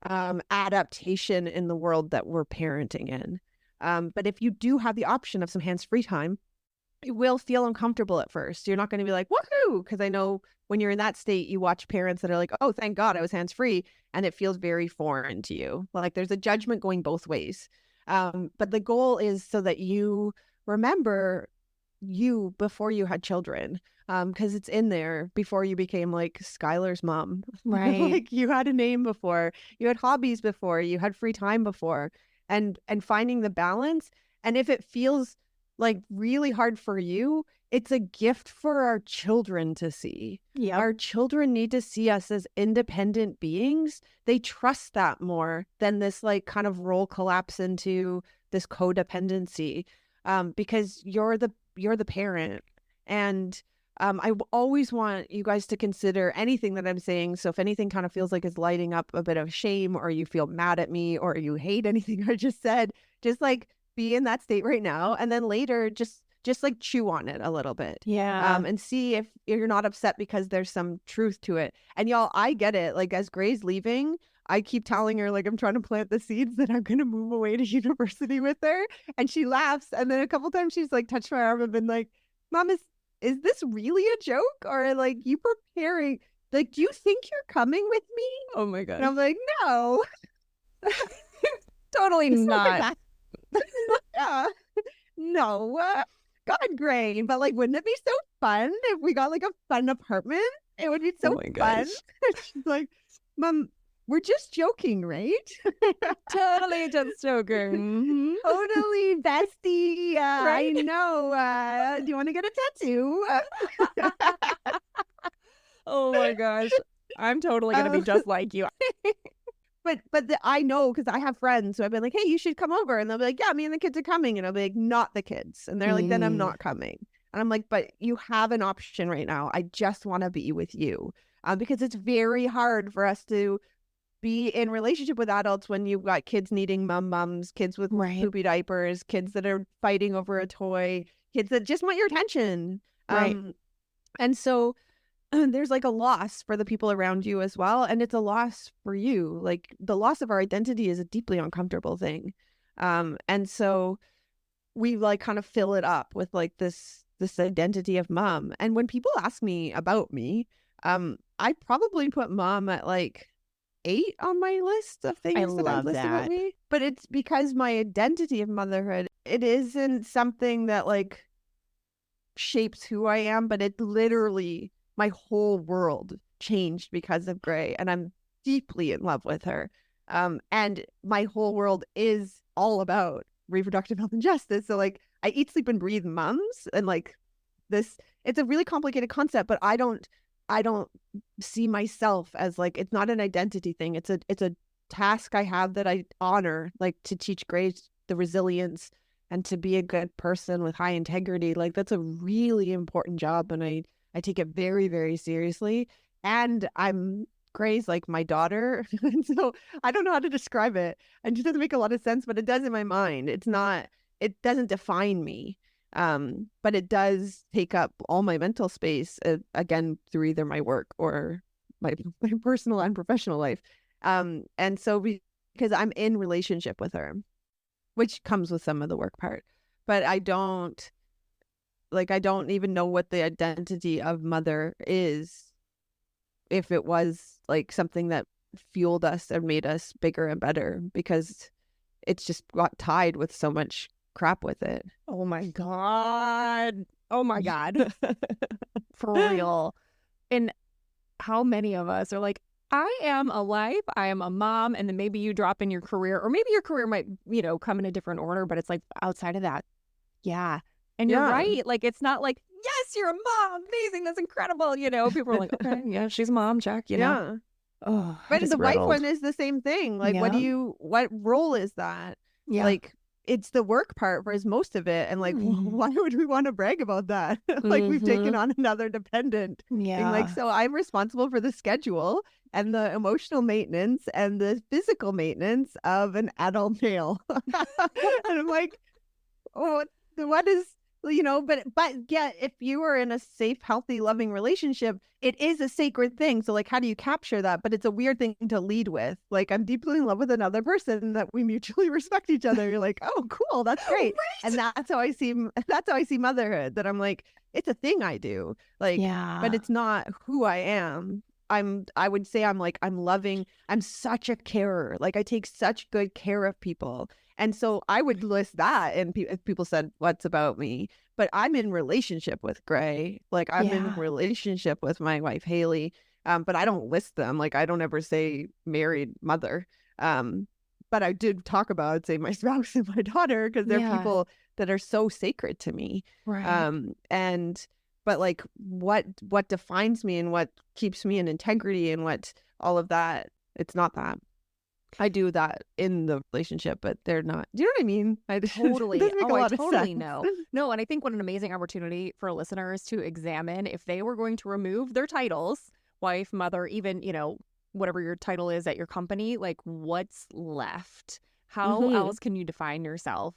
S2: adaptation in the world that we're parenting in. But if you do have the option of some hands-free time, it will feel uncomfortable at first. You're not going to be like, woohoo! Because I know when you're in that state, you watch parents that are like, oh, thank God I was hands-free. And it feels very foreign to you. Like there's a judgment going both ways. But the goal is so that you remember you before you had children. Because it's in there before you became like Skylar's mom.
S1: Right.
S2: Like you had a name before, you had hobbies before, you had free time before, and finding the balance. And if it feels like really hard for you, it's a gift for our children to see. Our children need to see us as independent beings. They trust that more than this like kind of role collapse into this codependency, because you're the parent. And I always want you guys to consider anything that I'm saying. So if anything kind of feels like it's lighting up a bit of shame, or you feel mad at me, or you hate anything I just said, just like be in that state right now. And then later, just like chew on it a little bit. And see if you're not upset because there's some truth to it. And y'all, I get it. Like as Gray's leaving, I keep telling her, like, I'm trying to plant the seeds that I'm going to move away to university with her. And she laughs. And then a couple times she's like touched my arm and been like, Mom, is this really a joke? Or like you preparing, like, do you think you're coming with me?
S3: Oh my God.
S2: And I'm like, no.
S3: Totally not.
S2: Yeah. No. God, Gray. But like, wouldn't it be so fun if we got like a fun apartment? It would be so fun. She's like, Mom, we're just joking, right?
S3: Totally just joking.
S2: Totally, bestie. Right? I know. Do you want to get a tattoo?
S3: Oh my gosh. I'm totally going to be just like you.
S2: But I know because I have friends who I've been like, hey, you should come over. And they'll be like, yeah, me and the kids are coming. And I'll be like, not the kids. And they're like, then I'm not coming. And I'm like, but you have an option right now. I just want to be with you. Because it's very hard for us to be in relationship with adults when you've got kids needing mums, kids with poopy diapers, kids that are fighting over a toy, kids that just want your attention. And so there's like a loss for the people around you as well. And it's a loss for you. Like the loss of our identity is a deeply uncomfortable thing. And so we like kind of fill it up with like this this identity of mom. And when people ask me about me, I probably put mom at like 8 on my list of things that I
S3: love
S2: list about
S3: that.
S2: me. But it's because my identity of motherhood, it isn't something that like shapes who I am, but it literally, my whole world changed because of Gray, and I'm deeply in love with her. And my whole world is all about reproductive health and justice. So like I eat, sleep, and breathe moms, and like this, it's a really complicated concept, but I don't see myself as like, it's not an identity thing. It's a task I have that I honor, like to teach Grace the resilience and to be a good person with high integrity. Like that's a really important job, and I take it very, very seriously. And Grace like my daughter. And so I don't know how to describe it. It just doesn't make a lot of sense, but it does in my mind. It doesn't define me. But it does take up all my mental space, again, through either my work or my personal and professional life. And so because I'm in relationship with her, which comes with some of the work part, but I don't even know what the identity of mother is, if it was like something that fueled us and made us bigger and better, because it's just got tied with so much crap with it.
S3: Oh my God. Oh my God. For real. And how many of us are like, I am a wife, I am a mom, and then maybe you drop in your career, or maybe your career might, come in a different order, but it's like outside of that. Yeah. And you're right. Like, it's not like, yes, you're a mom. Amazing. That's incredible. People are like, okay, yeah, she's a mom, check, know. Oh,
S2: but the wife one is the same thing. Like, what role is that? Yeah. Like, it's the work part whereas most of it. And like, why would we want to brag about that? Like we've taken on another dependent. Yeah. Being like, so I'm responsible for the schedule and the emotional maintenance and the physical maintenance of an adult male. And I'm like, oh, what is, but yeah, if you are in a safe, healthy, loving relationship, it is a sacred thing. So like, how do you capture that? But it's a weird thing to lead with. Like, I'm deeply in love with another person that we mutually respect each other. You're like, oh, cool. That's great. Right. And that's how I see motherhood, that I'm like, it's a thing I do. Like, but it's not who I am. I would say I'm loving. I'm such a carer. Like I take such good care of people. And so I would list that, and if people said, what's about me? But I'm in relationship with Gray. Like I'm in relationship with my wife, Haley. But I don't list them. Like I don't ever say married mother. But I did talk about, say, my spouse and my daughter, because they're people that are so sacred to me. Right. But like what defines me and what keeps me in integrity and what all of that, it's not that. I do that in the relationship, but they're not. Do you know what I mean?
S3: Totally. I totally know. No, and I think what an amazing opportunity for listeners to examine if they were going to remove their titles, wife, mother, even, whatever your title is at your company, like what's left? How else can you define yourself?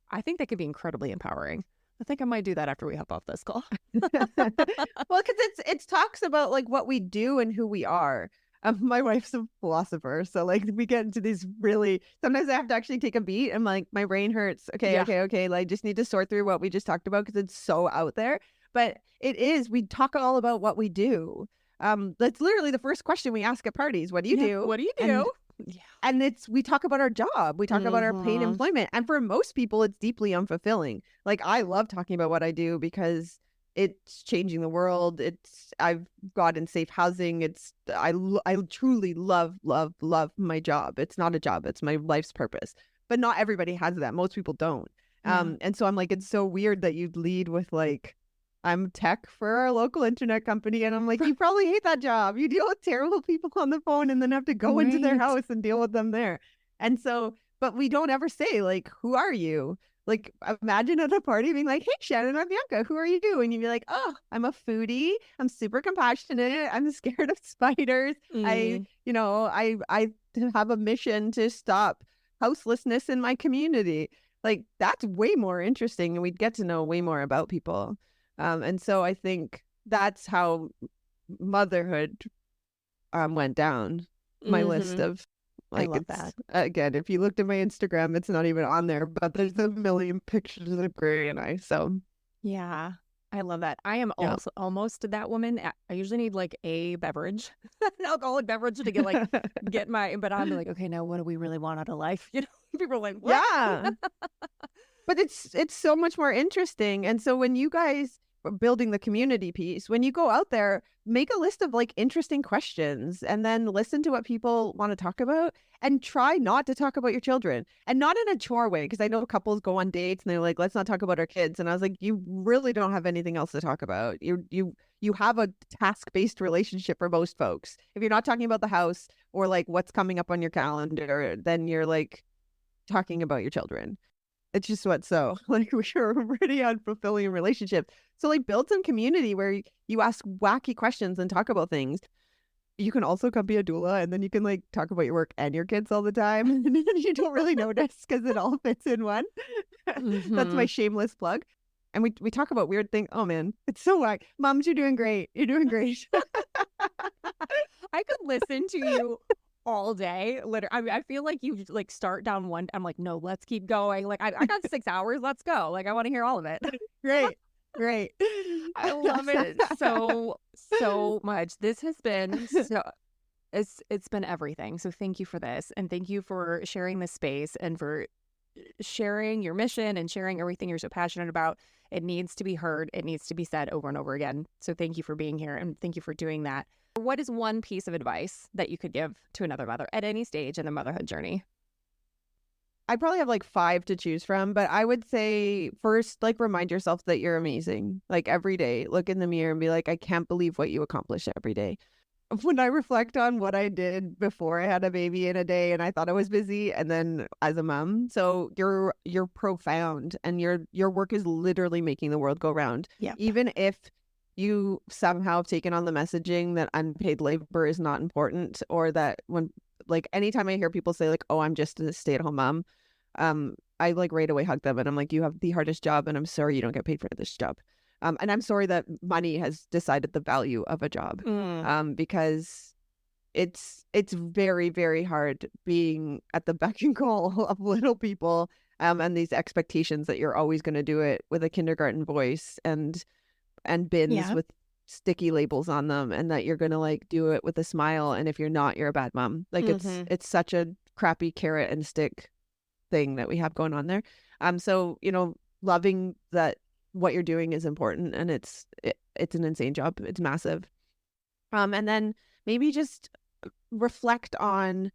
S3: I think that could be incredibly empowering. I think I might do that after we hop off this call.
S2: Well, because it talks about like what we do and who we are. My wife's a philosopher, so like we get into these really. Sometimes I have to actually take a beat. I'm like, my brain hurts. Okay. Like, I just need to sort through what we just talked about because it's so out there. But it is. We talk all about what we do. That's literally the first question we ask at parties. What do you do?
S3: What do you do?
S2: And we talk about our job. We talk about our paid employment. And for most people, it's deeply unfulfilling. Like I love talking about what I do because it's changing the world. I've gotten safe housing. I truly love my job. It's not a job. It's my life's purpose. But not everybody has that. Most people don't. And so I'm like, it's so weird that you'd lead with like, I'm tech for our local internet company. And I'm like, you probably hate that job. You deal with terrible people on the phone and then have to go into their house and deal with them there. And so, but we don't ever say like, who are you? Like, imagine at a party being like, hey, Shannon, I'm Bianca. Who are you? And you'd be like, oh, I'm a foodie. I'm super compassionate. I'm scared of spiders. I have a mission to stop houselessness in my community. Like, that's way more interesting. And we'd get to know way more about people. And so I think that's how motherhood went down my list of. Like, I love that. Again, if you looked at my Instagram, it's not even on there, but there's a million pictures of Gray and I. So
S3: yeah, I love that. I am
S2: Yeah.
S3: also almost that woman. I usually need like a beverage, an alcoholic beverage to get my, but I'm like, okay, now what do we really want out of life? People are like, what?
S2: Yeah. But it's so much more interesting. And so when you guys are building the community piece, when you go out there, make a list of like interesting questions and then listen to what people want to talk about and try not to talk about your children, and not in a chore way. Because I know couples go on dates and they're like, let's not talk about our kids. And I was like, you really don't have anything else to talk about. You have a task-based relationship for most folks. If you're not talking about the house or like what's coming up on your calendar, then you're like talking about your children. It's just like we're a pretty unfulfilling relationship. So like build some community where you ask wacky questions and talk about things. You can also come be a doula, and then you can like talk about your work and your kids all the time. And you don't really notice because it all fits in one. That's my shameless plug. And we talk about weird things. Oh man, it's so whack. Moms, you're doing great. You're doing great.
S3: I could listen to you all day. Literally, I feel like you like start down one. I'm like, no, let's keep going. Like I got 6 hours. Let's go. Like I want to hear all of it.
S2: Great.
S3: I love it so much. This has been it's been everything. So thank you for this, and thank you for sharing this space and for sharing your mission and sharing everything you're so passionate about. It needs to be heard. It needs to be said over and over again. So thank you for being here, and thank you for doing that. What is one piece of advice that you could give to another mother at any stage in their motherhood journey?
S2: I probably have like 5 to choose from, but I would say first, like, remind yourself that you're amazing. Like every day, look in the mirror and be like, I can't believe what you accomplish every day. When I reflect on what I did before I had a baby in a day and I thought I was busy, and then as a mom, so you're profound, and your work is literally making the world go round.
S3: Yeah.
S2: Even if you somehow have taken on the messaging that unpaid labor is not important, or that when like anytime I hear people say like, oh, I'm just a stay-at-home mom, I like right away hug them and I'm like, you have the hardest job and I'm sorry you don't get paid for this job. And I'm sorry that money has decided the value of a job, because it's very, very hard being at the beck and call of little people, and these expectations that you're always going to do it with a kindergarten voice and bins with sticky labels on them, and that you're going to like do it with a smile. And if you're not, you're a bad mom. Like it's such a crappy carrot and stick thing that we have going on there. So, loving that what you're doing is important, and it's an insane job. It's massive. And then maybe just reflect on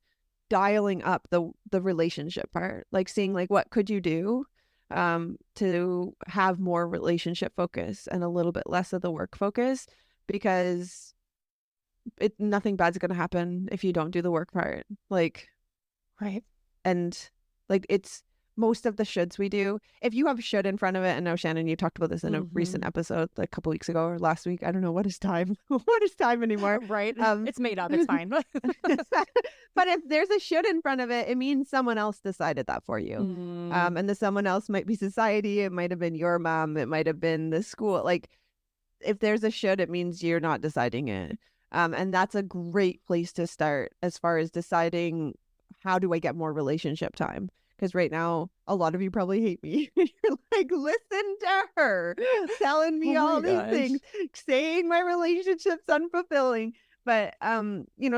S2: dialing up the relationship part, like seeing like what could you do to have more relationship focus and a little bit less of the work focus, because nothing bad's going to happen if you don't do the work part. Like,
S3: right.
S2: And like it's most of the shoulds we do. If you have should in front of it, and now Shannon, you talked about this in a recent episode, like a couple weeks ago or last week. I don't know what is time. What is time anymore?
S3: Right. It's made up. It's fine.
S2: But if there's a should in front of it, it means someone else decided that for you. And the someone else might be society. It might have been your mom. It might have been the school. Like if there's a should, it means you're not deciding it. And that's a great place to start as far as deciding, how do I get more relationship time? Because right now, a lot of you probably hate me. You're like, listen to her telling me all these things, saying my relationship's unfulfilling. But,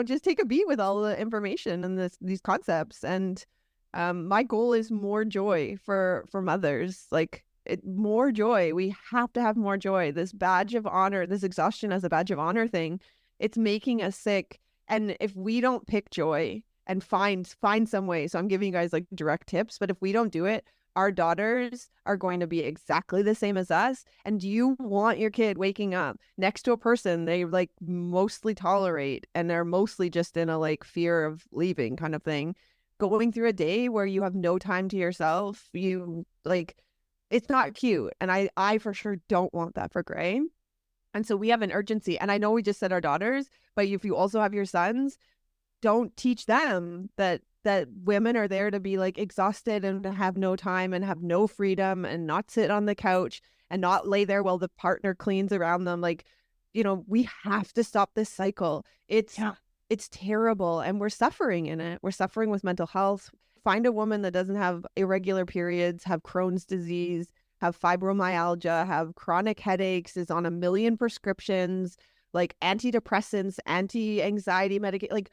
S2: just take a beat with all the information and these concepts. And my goal is more joy for mothers, like more joy. We have to have more joy. This badge of honor, this exhaustion as a badge of honor thing, it's making us sick. And if we don't pick joy and find some way, so I'm giving you guys like direct tips, but if we don't do it, our daughters are going to be exactly the same as us. And do you want your kid waking up next to a person they like mostly tolerate and they're mostly just in a like fear of leaving kind of thing, going through a day where you have no time to yourself? You like, it's not cute. And I for sure don't want that for Gray. And so we have an urgency. And I know we just said our daughters, but if you also have your sons, don't teach them that women are there to be like exhausted and to have no time and have no freedom and not sit on the couch and not lay there while the partner cleans around them. Like, we have to stop this cycle. It's terrible. And we're suffering in it. We're suffering with mental health. Find a woman that doesn't have irregular periods, have Crohn's disease, have fibromyalgia, have chronic headaches, is on a million prescriptions, like antidepressants, anti-anxiety medication. Like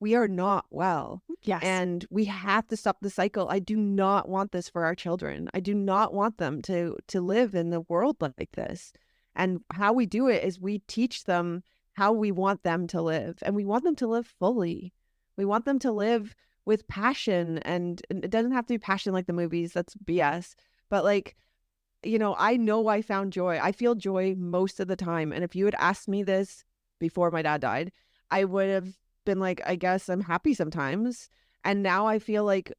S2: we are not well.
S3: Yes.
S2: And we have to stop the cycle. I do not want this for our children. I do not want them to live in the world like this. And how we do it is we teach them how we want them to live. And we want them to live fully. We want them to live with passion. And it doesn't have to be passion like the movies. That's BS. But like, you know I found joy. I feel joy most of the time. And if you had asked me this before my dad died, I would have been like, I guess I'm happy sometimes. And now I feel like,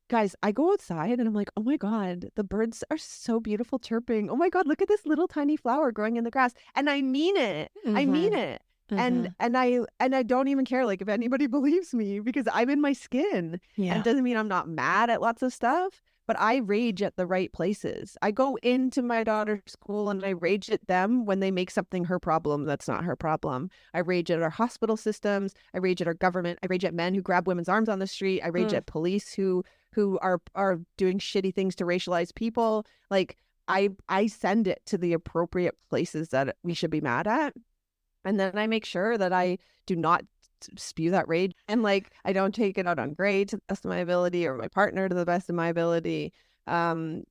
S2: guys, I go outside and I'm like, oh my God, the birds are so beautiful chirping. Oh my God, look at this little tiny flower growing in the grass. And I mean it. I mean it. And I don't even care like if anybody believes me, because I'm in my skin. And it doesn't mean I'm not mad at lots of stuff, but I rage at the right places. I go into my daughter's school and I rage at them when they make something her problem that's not her problem. I rage at our hospital systems. I rage at our government. I rage at men who grab women's arms on the street. I rage at police who are doing shitty things to racialize people. Like I send it to the appropriate places that we should be mad at. And then I make sure that I do not spew that rage, and like I don't take it out on Gray to the best of my ability or my partner to the best of my ability,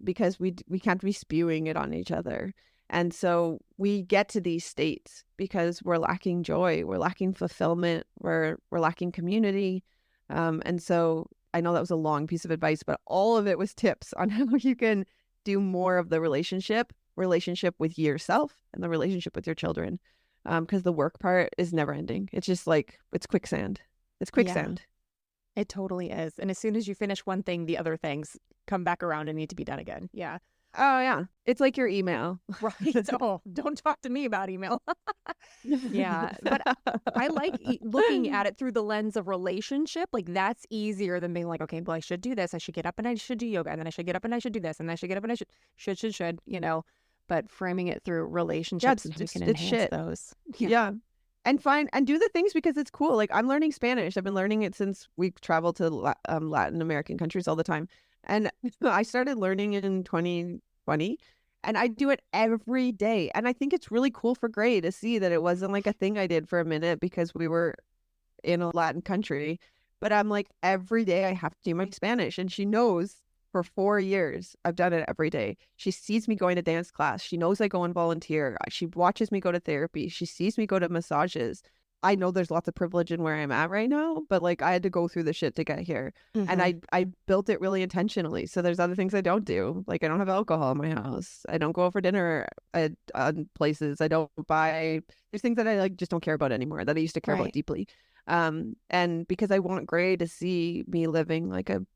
S2: because we can't be spewing it on each other. And so we get to these states because we're lacking joy, we're lacking fulfillment, we're lacking community. And so I know that was a long piece of advice, but all of it was tips on how you can do more of the relationship with yourself and the relationship with your children. Because the work part is never ending. It's just like, it's quicksand. It's quicksand.
S3: Yeah, it totally is. And as soon as you finish one thing, the other things come back around and need to be done again. Yeah.
S2: Oh, yeah. It's like your email.
S3: Right. Oh, don't talk to me about email. Yeah. But I like looking at it through the lens of relationship. Like that's easier than being like, okay, well, I should do this. I should get up and I should do yoga. And then I should get up and I should do this. And I should get up and I should, you know. But framing it through relationships, we can enhance those.
S2: Yeah. And do the things because it's cool. Like I'm learning Spanish. I've been learning it since we travel to Latin American countries all the time. And I started learning it in 2020 and I do it every day. And I think it's really cool for Gray to see that it wasn't like a thing I did for a minute because we were in a Latin country. But I'm like, every day I have to do my Spanish. And she knows. For 4 years, I've done it every day. She sees me going to dance class. She knows I go and volunteer. She watches me go to therapy. She sees me go to massages. I know there's lots of privilege in where I'm at right now, but like I had to go through the shit to get here. And I built it really intentionally. So there's other things I don't do. Like I don't have alcohol in my house. I don't go out for dinner at places. I don't buy. There's things that I like just don't care about anymore that I used to care about deeply. And because I want Gray to see me living like a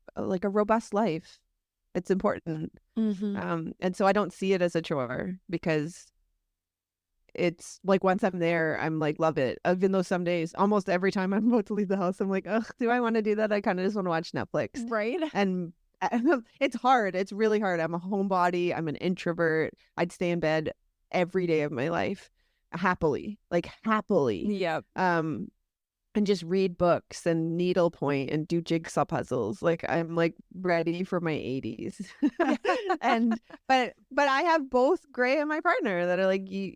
S2: robust life. It's important. And so I don't see it as a chore because it's like once I'm there, I'm like, love it. Even though some days, almost every time I'm about to leave the house, I'm like, ugh, do I want to do that? I kind of just want to watch Netflix.
S3: Right.
S2: And it's hard. It's really hard. I'm a homebody. I'm an introvert. I'd stay in bed every day of my life happily.
S3: Yep.
S2: And just read books and needlepoint and do jigsaw puzzles. Like I'm like ready for my 80s. but I have both Gray and my partner that are like, you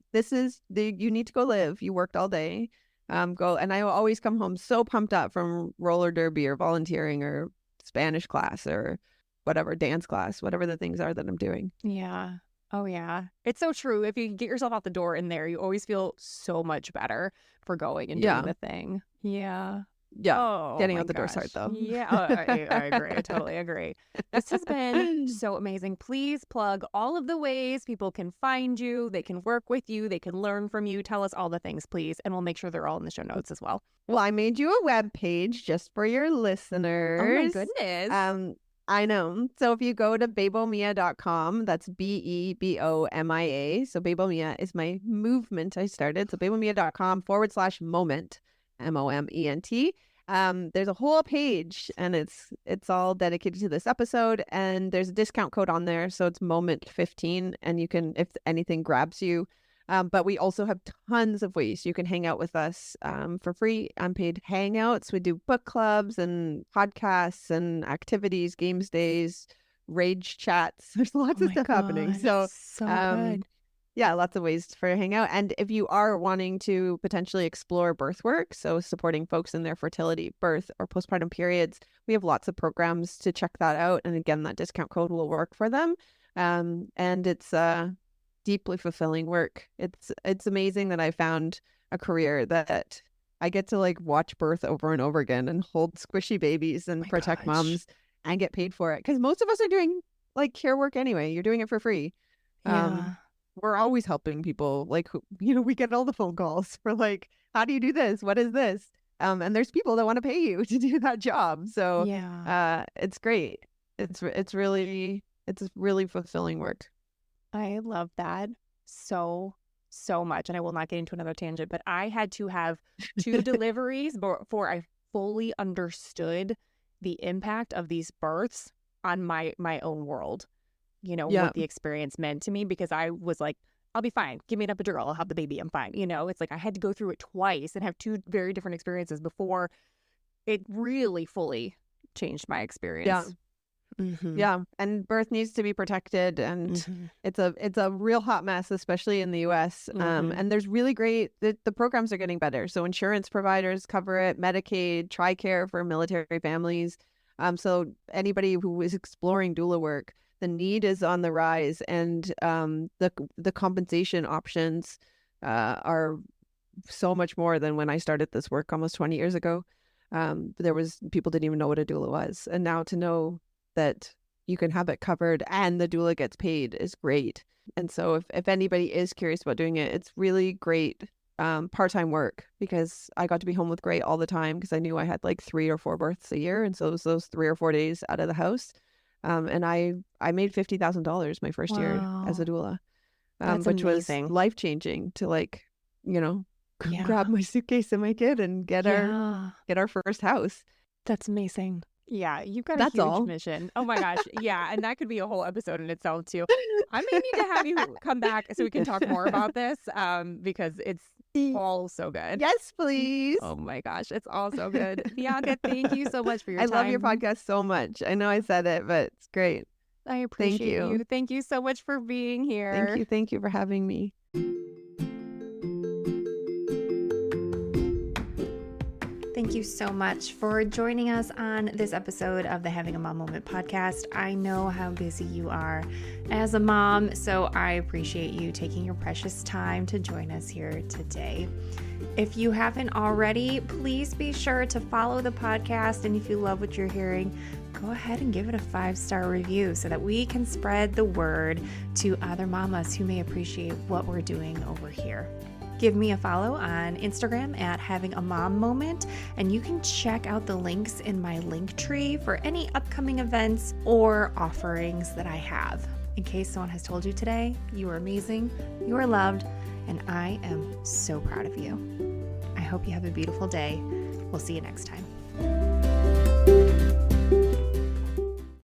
S2: need to go live. You worked all day. Go. And I always come home so pumped up from roller derby or volunteering or Spanish class or whatever, dance class, whatever the things are that I'm doing.
S3: Yeah. Oh, yeah. It's so true. If you get yourself out the door in there, you always feel so much better for going and doing the thing. Yeah.
S2: Yeah.
S3: Oh,
S2: getting out the door's hard, though.
S3: Yeah. I agree. I totally agree. This has been so amazing. Please plug all of the ways people can find you. They can work with you. They can learn from you. Tell us all the things, please. And we'll make sure they're all in the show notes as well.
S2: Well, I made you a web page just for your listeners.
S3: Oh, my goodness.
S2: I know. So if you go to bebomia.com, that's BEBOMIA. So Bebomia is my movement I started. So bebomia.com/moment, MOMENT. There's a whole page and it's all dedicated to this episode. And there's a discount code on there. So it's moment15. And you can, if anything grabs you. But we also have tons of ways you can hang out with us for free, unpaid hangouts. We do book clubs and podcasts and activities, games days, rage chats. There's lots of stuff happening. So
S1: good.
S2: yeah, lots of ways for hang out. And if you are wanting to potentially explore birth work, so supporting folks in their fertility, birth, or postpartum periods, we have lots of programs to check that out. And again, that discount code will work for them. And it's deeply fulfilling work. It's amazing that I found a career that I get to like watch birth over and over again and hold squishy babies and protect moms and get paid for it. Because most of us are doing like care work anyway. You're doing it for free.
S1: Yeah.
S2: We're always helping people. Like, we get all the phone calls for like, how do you do this? What is this? And there's people that want to pay you to do that job. So it's great. It's really fulfilling work.
S3: I love that so much. And I will not get into another tangent, but I had to have 2 deliveries before I fully understood the impact of these births on my own world. What the experience meant to me, because I was like, I'll be fine. Give me an epidural. I'll have the baby. I'm fine. It's like I had to go through it twice and have 2 very different experiences before it really fully changed my experience.
S2: Yeah.
S1: Mm-hmm.
S2: Yeah. And birth needs to be protected. And it's a real hot mess, especially in the US. And there's really great, the programs are getting better. So insurance providers cover it, Medicaid, TRICARE for military families. So anybody who is exploring doula work, the need is on the rise, and the compensation options are so much more than when I started this work almost 20 years ago. People didn't even know what a doula was, and now to know that you can have it covered and the doula gets paid is great. And so if anybody is curious about doing it, it's really great part-time work, because I got to be home with Gray all the time because I knew I had like 3 or 4 births a year, and so it was those 3 or 4 days out of the house. And I made $50,000 my first year as a doula, which
S3: amazing.
S2: was life-changing to like, grab my suitcase and my kid and get our first house.
S1: That's amazing.
S3: Yeah, you've got a huge mission. Oh my gosh. Yeah, and that could be a whole episode in itself too. I may need to have you come back so we can talk more about this, because it's all so good.
S2: Yes, please.
S3: Oh my gosh, it's all so good. Bianca, thank you so much for your time.
S2: I love your podcast so much. I know I said it, but it's great.
S3: I appreciate you. Thank you so much for being here.
S2: Thank you for having me.
S1: Thank you so much for joining us on this episode of the Having a Mom Moment podcast. I know how busy you are as a mom, so I appreciate you taking your precious time to join us here today. If you haven't already, please be sure to follow the podcast. And if you love what you're hearing, go ahead and give it a 5-star review so that we can spread the word to other mamas who may appreciate what we're doing over here. Give me a follow on Instagram at Having a Mom Moment, and you can check out the links in my link tree for any upcoming events or offerings that I have. In case someone has told you today, you are amazing, you are loved, and I am so proud of you. I hope you have a beautiful day. We'll see you next time.